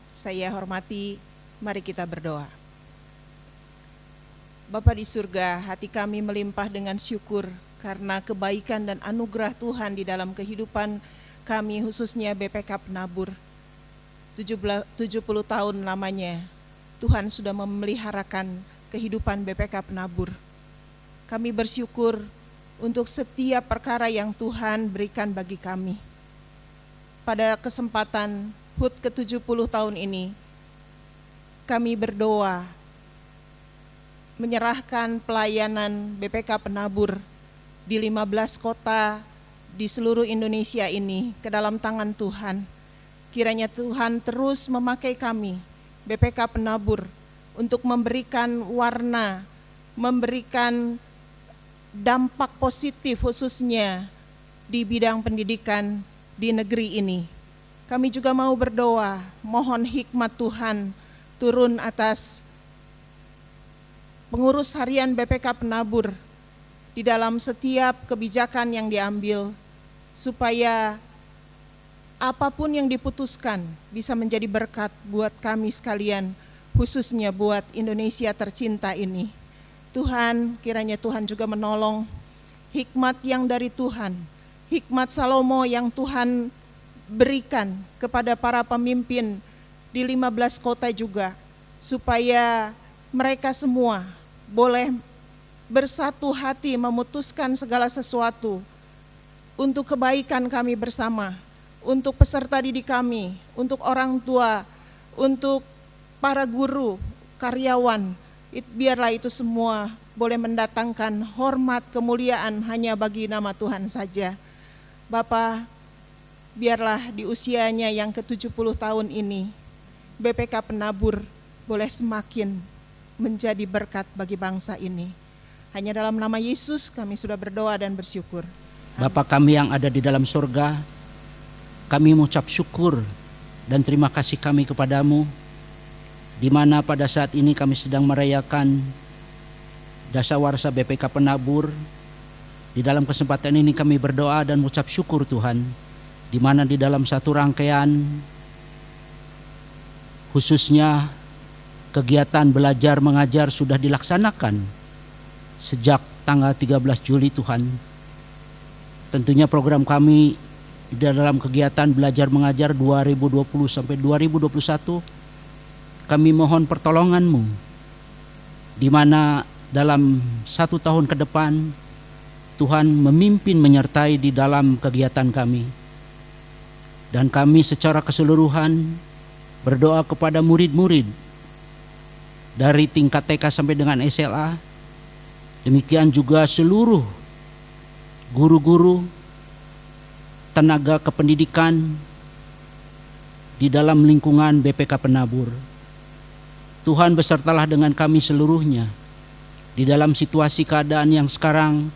saya hormati, mari kita berdoa. Bapa di surga, hati kami melimpah dengan syukur karena kebaikan dan anugerah Tuhan di dalam kehidupan kami, khususnya BPK Penabur. 70 tahun lamanya Tuhan sudah memeliharakan kehidupan BPK Penabur. Kami bersyukur untuk setiap perkara yang Tuhan berikan bagi kami. Pada kesempatan HUT ke-70 tahun ini, kami berdoa menyerahkan pelayanan BPK Penabur di 15 kota di seluruh Indonesia ini ke dalam tangan Tuhan. Kiranya Tuhan terus memakai kami, BPK Penabur, untuk memberikan warna, memberikan dampak positif khususnya di bidang pendidikan di negeri ini. Kami juga mau berdoa, mohon hikmat Tuhan turun atas pengurus harian BPK Penabur di dalam setiap kebijakan yang diambil, supaya apapun yang diputuskan bisa menjadi berkat buat kami sekalian, khususnya buat Indonesia tercinta ini. Tuhan, kiranya Tuhan juga menolong hikmat yang dari Tuhan, hikmat Salomo yang Tuhan berikan kepada para pemimpin di 15 kota juga, supaya mereka semua boleh bersatu hati memutuskan segala sesuatu untuk kebaikan kami bersama, untuk peserta didik kami, untuk orang tua, untuk para guru, karyawan. Biarlah itu semua boleh mendatangkan hormat, kemuliaan hanya bagi nama Tuhan saja. Bapa, biarlah di usianya yang ke-70 tahun ini, BPK Penabur boleh semakin menjadi berkat bagi bangsa ini. Hanya dalam nama Yesus kami sudah berdoa dan bersyukur. Bapa kami yang ada di dalam surga, kami mengucap syukur dan terima kasih kami kepadamu, di mana pada saat ini kami sedang merayakan Dasawarsa BPK Penabur. Di dalam kesempatan ini kami berdoa dan mengucap syukur Tuhan, di mana di dalam satu rangkaian khususnya kegiatan belajar mengajar sudah dilaksanakan sejak tanggal 13 Juli Tuhan. Tentunya program kami di dalam kegiatan belajar mengajar 2020 sampai 2021, kami mohon pertolongan-Mu, di mana dalam 1 tahun ke depan Tuhan memimpin menyertai di dalam kegiatan kami. Dan kami secara keseluruhan berdoa kepada murid-murid dari tingkat TK sampai dengan SLA, demikian juga seluruh guru-guru, tenaga kependidikan di dalam lingkungan BPK Penabur. Tuhan besertalah dengan kami seluruhnya. Di dalam situasi keadaan yang sekarang,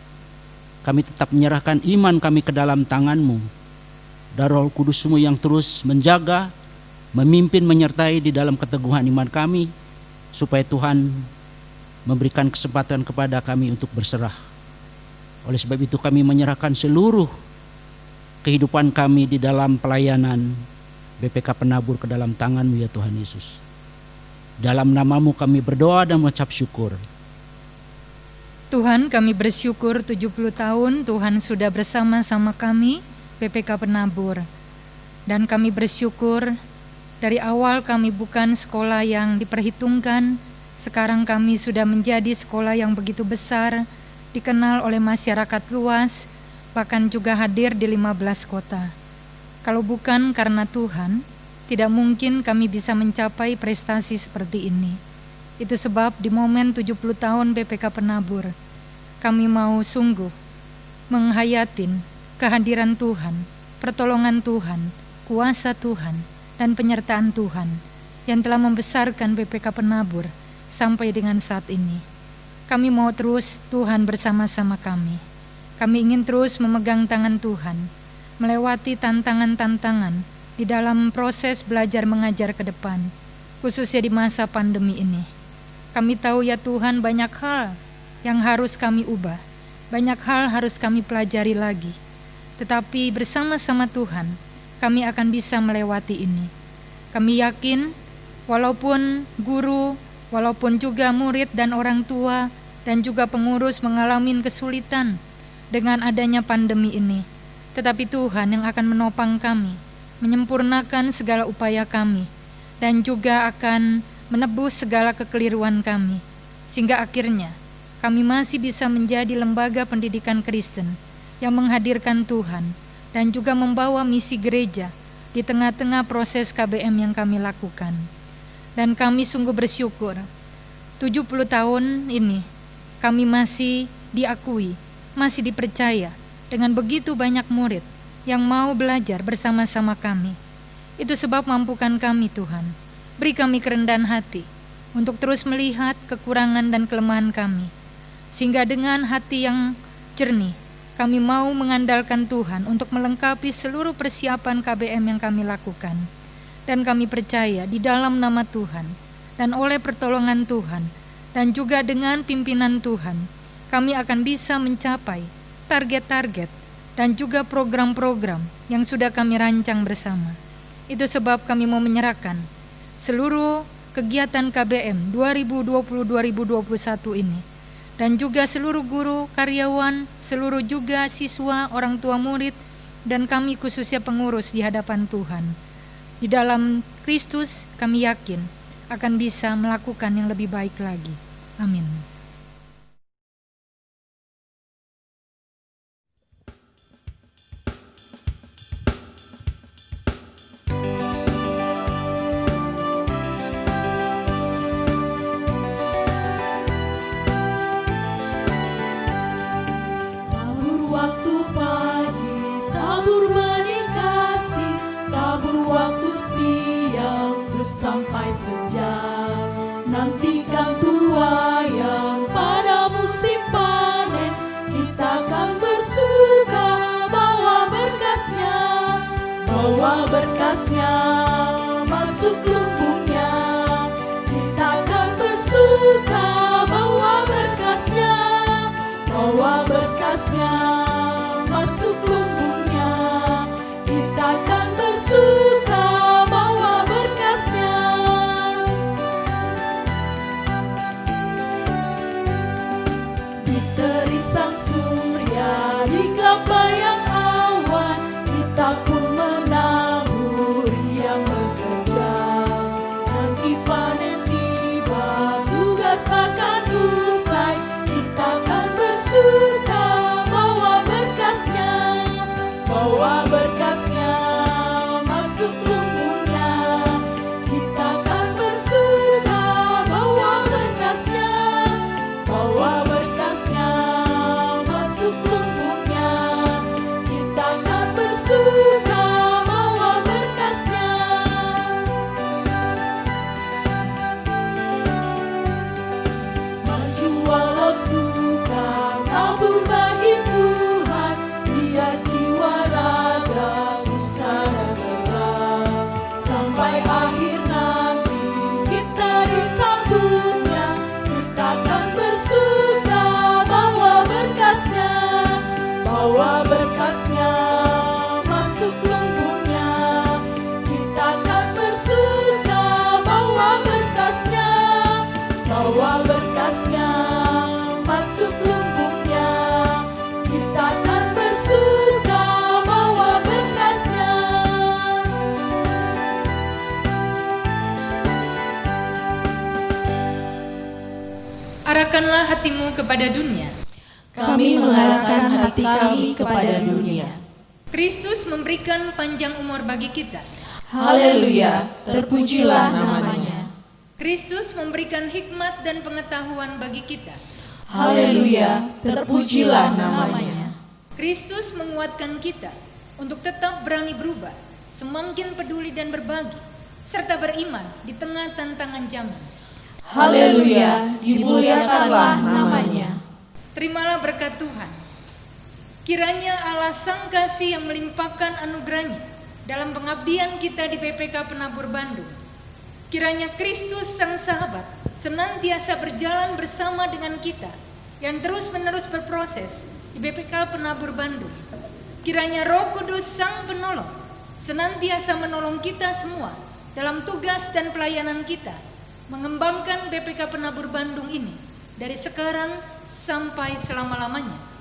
kami tetap menyerahkan iman kami ke dalam tangan-Mu, dan Roh Kudus-Mu yang terus menjaga, memimpin, menyertai di dalam keteguhan iman kami, supaya Tuhan memberikan kesempatan kepada kami untuk berserah. Oleh sebab itu kami menyerahkan seluruh kehidupan kami di dalam pelayanan BPK Penabur ke dalam tangan-Mu ya Tuhan Yesus. Dalam nama-Mu kami berdoa dan mengucap syukur. Tuhan, kami bersyukur 70 tahun Tuhan sudah bersama-sama kami BPK Penabur. Dan kami bersyukur dari awal kami bukan sekolah yang diperhitungkan, sekarang kami sudah menjadi sekolah yang begitu besar, dikenal oleh masyarakat luas, bahkan juga hadir di 15 kota. Kalau bukan karena Tuhan, tidak mungkin kami bisa mencapai prestasi seperti ini. Itu sebab di momen 70 tahun BPK Penabur, kami mau sungguh menghayatin kehadiran Tuhan, pertolongan Tuhan, kuasa Tuhan, dan penyertaan Tuhan yang telah membesarkan BPK Penabur sampai dengan saat ini. Kami mau terus Tuhan bersama-sama kami. Kami ingin terus memegang tangan Tuhan, melewati tantangan-tantangan di dalam proses belajar mengajar ke depan, khususnya di masa pandemi ini. Kami tahu ya Tuhan, banyak hal yang harus kami ubah, banyak hal harus kami pelajari lagi. Tetapi bersama-sama Tuhan, kami akan bisa melewati ini. Kami yakin walaupun guru, walaupun juga murid dan orang tua dan juga pengurus mengalami kesulitan dengan adanya pandemi ini, tetapi Tuhan yang akan menopang kami, menyempurnakan segala upaya kami, dan juga akan menebus segala kekeliruan kami, sehingga akhirnya kami masih bisa menjadi lembaga pendidikan Kristen yang menghadirkan Tuhan dan juga membawa misi gereja di tengah-tengah proses KBM yang kami lakukan. Dan kami sungguh bersyukur 70 tahun ini kami masih diakui, masih dipercaya dengan begitu banyak murid yang mau belajar bersama-sama kami. Itu sebab mampukan kami Tuhan, beri kami kerendahan hati untuk terus melihat kekurangan dan kelemahan kami, sehingga dengan hati yang jernih kami mau mengandalkan Tuhan untuk melengkapi seluruh persiapan KBM yang kami lakukan. Dan kami percaya di dalam nama Tuhan dan oleh pertolongan Tuhan dan juga dengan pimpinan Tuhan, kami akan bisa mencapai target-target dan juga program-program yang sudah kami rancang bersama. Itu sebab kami mau menyerahkan seluruh kegiatan KBM 2020-2021 ini, dan juga seluruh guru, karyawan, seluruh juga siswa, orang tua murid, dan kami khususnya pengurus di hadapan Tuhan. Di dalam Kristus kami yakin akan bisa melakukan yang lebih baik lagi. Amin. Sampai senja, nantikan tuaian pada musim panen. Kita akan bersuka bawa berkasnya masuk lumbungnya. Kita akan bersuka bawa berkasnya masuk lumbungnya. Kita akan bersuka di kebayang awan, kita pun menaburi yang bekerja. Nanti panen tiba, tugas akan usai. Kita akan bersuka bawa berkasnya masuk lumbungnya. Kita akan bersuka bawa berkasnya masuk lumbungnya. Kita akan bersuka bawa berkasnya. Maju walau suka, tabur bagi Tuhan, biar jiwa raga susah dan lelah. Sampai akhir nanti kita disambutnya. Kita akan bersuka bawa berkasnya masuk lumbungnya. Kita akan bersuka bawa berkasnya masuk lumbungnya. Kita akan bersuka bawa berkasnya. Arahkanlah hatimu kepada dunia. Kami mengarahkan hati kami kepada dunia. Kristus memberikan panjang umur bagi kita. Haleluya, terpujilah namanya. Kristus memberikan hikmat dan pengetahuan bagi kita. Haleluya, terpujilah namanya. Kristus menguatkan kita untuk tetap berani berubah, semakin peduli dan berbagi, serta beriman di tengah tantangan zaman. Haleluya, dimuliakanlah namanya. Terimalah berkat Tuhan. Kiranya Allah Sang Kasih yang melimpahkan anugerahnya dalam pengabdian kita di BPK Penabur Bandung. Kiranya Kristus Sang Sahabat senantiasa berjalan bersama dengan kita yang terus-menerus berproses di BPK Penabur Bandung. Kiranya Roh Kudus Sang Penolong senantiasa menolong kita semua dalam tugas dan pelayanan kita mengembangkan BPK Penabur Bandung ini dari sekarang sampai selama-lamanya.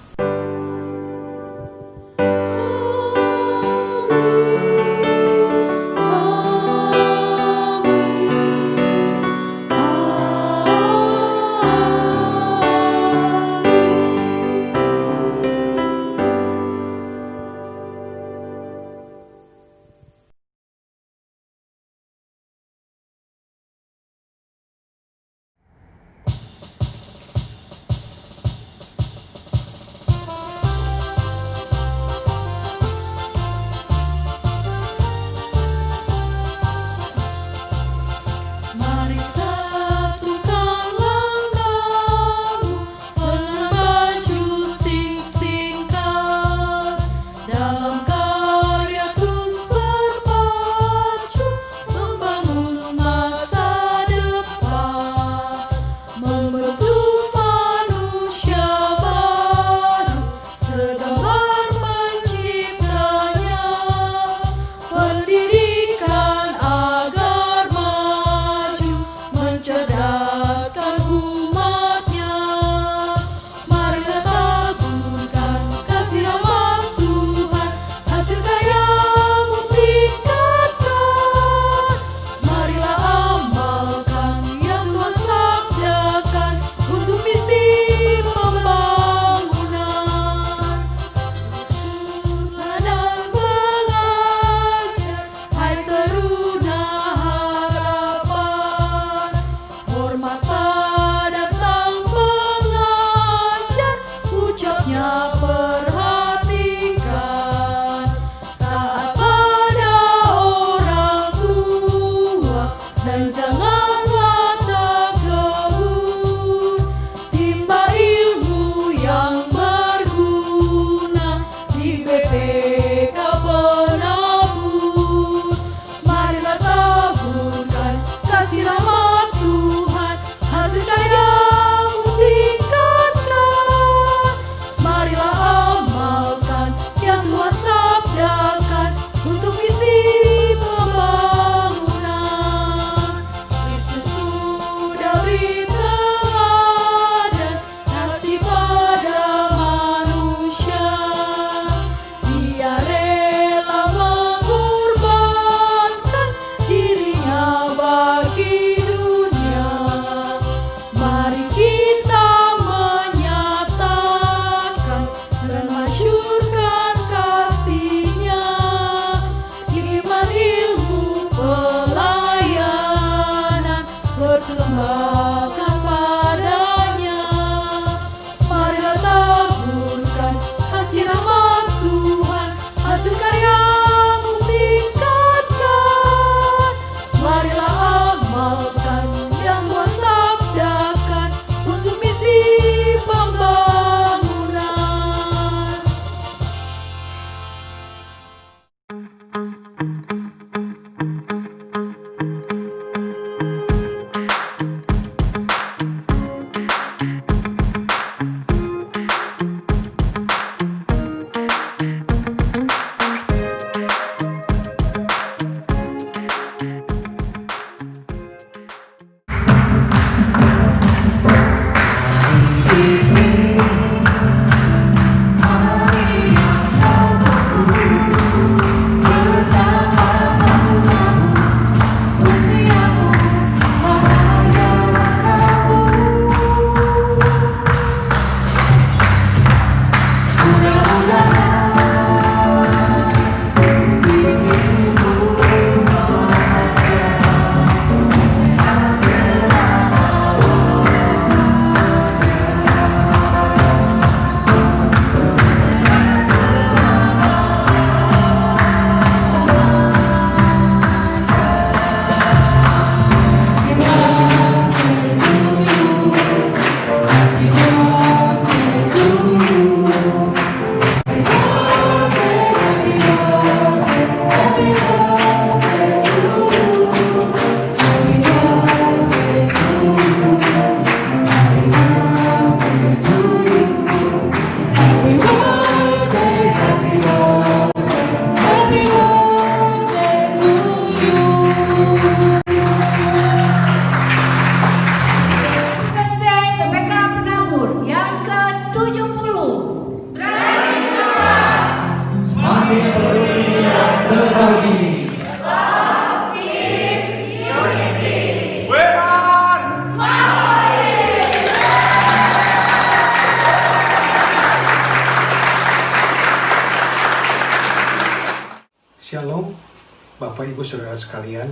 Bapak Ibu Saudara sekalian,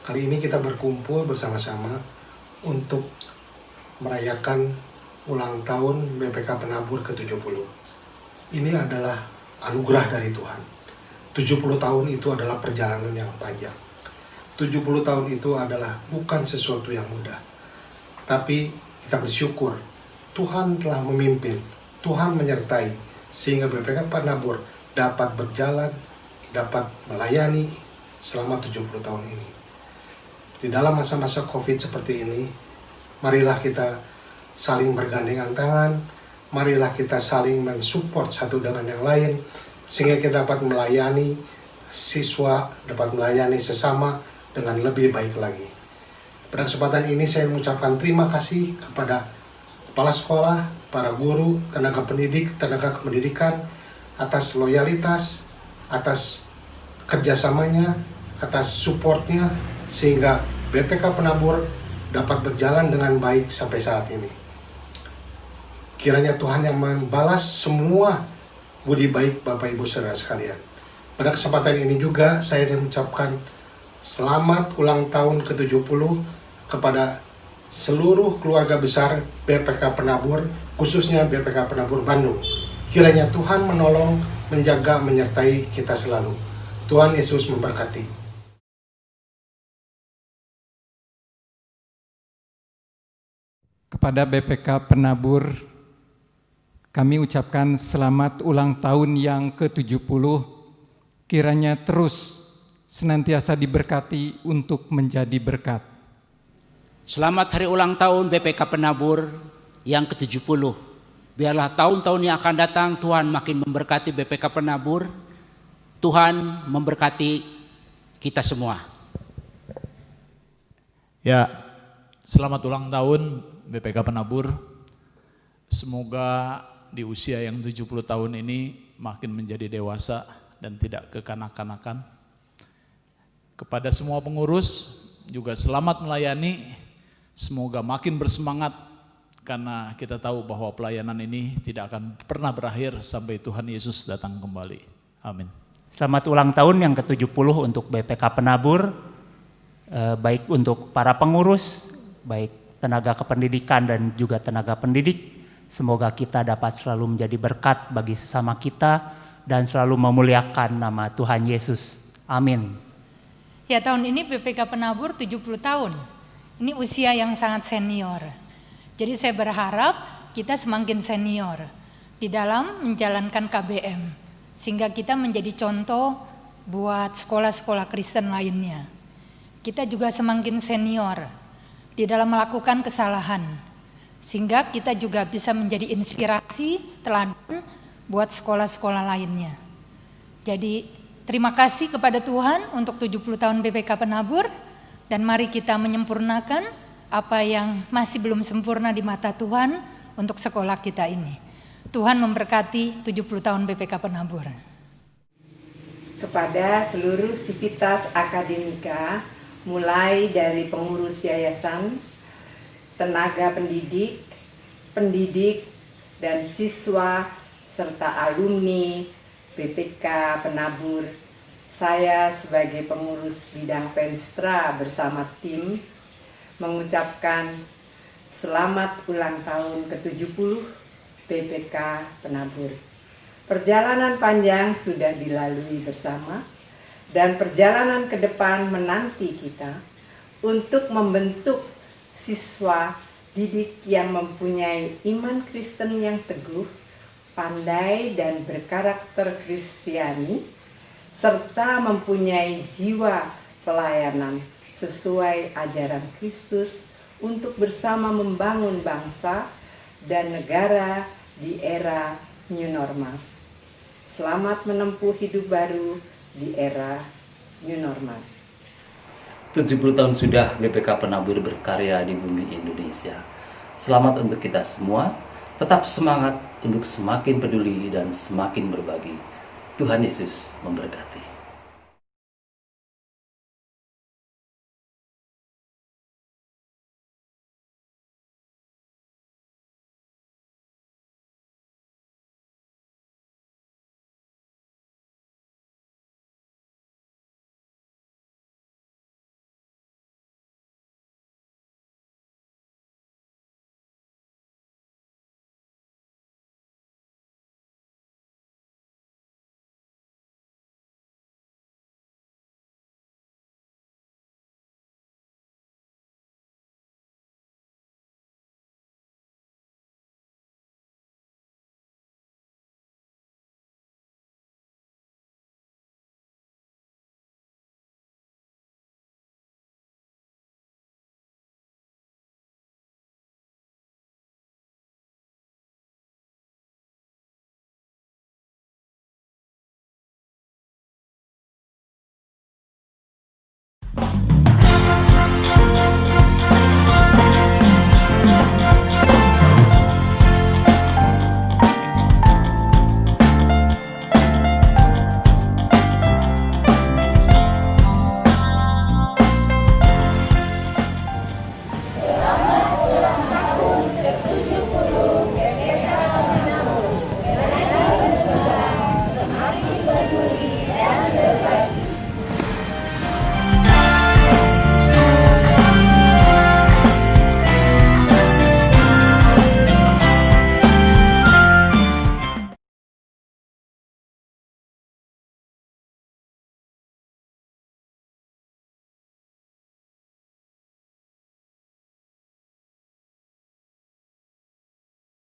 kali ini kita berkumpul bersama-sama untuk merayakan ulang tahun BPK Penabur ke-70. Ini adalah anugerah dari Tuhan. 70 tahun itu adalah perjalanan yang panjang. 70 tahun itu adalah bukan sesuatu yang mudah. Tapi kita bersyukur Tuhan telah memimpin, Tuhan menyertai, sehingga BPK Penabur dapat berjalan, dapat melayani selama 70 tahun ini. Di dalam masa-masa COVID seperti ini, marilah kita saling bergandengan tangan, marilah kita saling mensupport satu dengan yang lain, sehingga kita dapat melayani siswa, dapat melayani sesama dengan lebih baik lagi. Pada kesempatan ini saya mengucapkan terima kasih kepada kepala sekolah, para guru, tenaga pendidik, tenaga kependidikan, atas loyalitas, atas kerjasamanya, atas supportnya, sehingga BPK Penabur dapat berjalan dengan baik sampai saat ini. Kiranya Tuhan yang membalas semua budi baik Bapak Ibu Saudara sekalian. Pada kesempatan ini juga saya mengucapkan selamat ulang tahun ke-70 kepada seluruh keluarga besar BPK Penabur, khususnya BPK Penabur Bandung. Kiranya Tuhan menolong, menjaga, menyertai kita selalu. Tuhan Yesus memberkati. Kepada BPK Penabur, kami ucapkan selamat ulang tahun yang ke-70, kiranya terus senantiasa diberkati untuk menjadi berkat. Selamat hari ulang tahun BPK Penabur yang ke-70. Biarlah tahun-tahun yang akan datang Tuhan makin memberkati BPK Penabur. Tuhan memberkati kita semua. Ya, selamat ulang tahun BPK Penabur. Semoga di usia yang 70 tahun ini makin menjadi dewasa dan tidak kekanak-kanakan. Kepada semua pengurus juga selamat melayani, semoga makin bersemangat karena kita tahu bahwa pelayanan ini tidak akan pernah berakhir sampai Tuhan Yesus datang kembali. Amin. Selamat ulang tahun yang ke-70 untuk BPK Penabur, baik untuk para pengurus, baik tenaga kependidikan dan juga tenaga pendidik. Semoga kita dapat selalu menjadi berkat bagi sesama kita dan selalu memuliakan nama Tuhan Yesus. Amin. Ya, tahun ini BPK Penabur 70 tahun. Ini usia yang sangat senior. Jadi saya berharap kita semakin senior di dalam menjalankan KBM. Sehingga kita menjadi contoh buat sekolah-sekolah Kristen lainnya. Kita juga semakin senior di dalam melakukan kesalahan. Sehingga kita juga bisa menjadi inspirasi, teladan buat sekolah-sekolah lainnya. Jadi terima kasih kepada Tuhan untuk 70 tahun BPK Penabur. Dan mari kita menyempurnakan apa yang masih belum sempurna di mata Tuhan untuk sekolah kita ini. Tuhan memberkati 70 tahun BPK Penabur. Kepada seluruh sivitas akademika, mulai dari pengurus yayasan, tenaga pendidik, dan siswa serta alumni BPK Penabur, saya sebagai pengurus bidang Penstra bersama tim mengucapkan selamat ulang tahun ke-70 BPK Penabur. Perjalanan panjang sudah dilalui bersama dan perjalanan ke depan menanti kita untuk membentuk siswa didik yang mempunyai iman Kristen yang teguh, pandai dan berkarakter Kristiani, serta mempunyai jiwa pelayanan sesuai ajaran Kristus untuk bersama membangun bangsa dan negara di era new normal. Selamat menempuh hidup baru di era new normal. 70 tahun sudah BPK Penabur berkarya di bumi Indonesia. Selamat untuk kita semua, tetap semangat untuk semakin peduli dan semakin berbagi. Tuhan Yesus memberkati.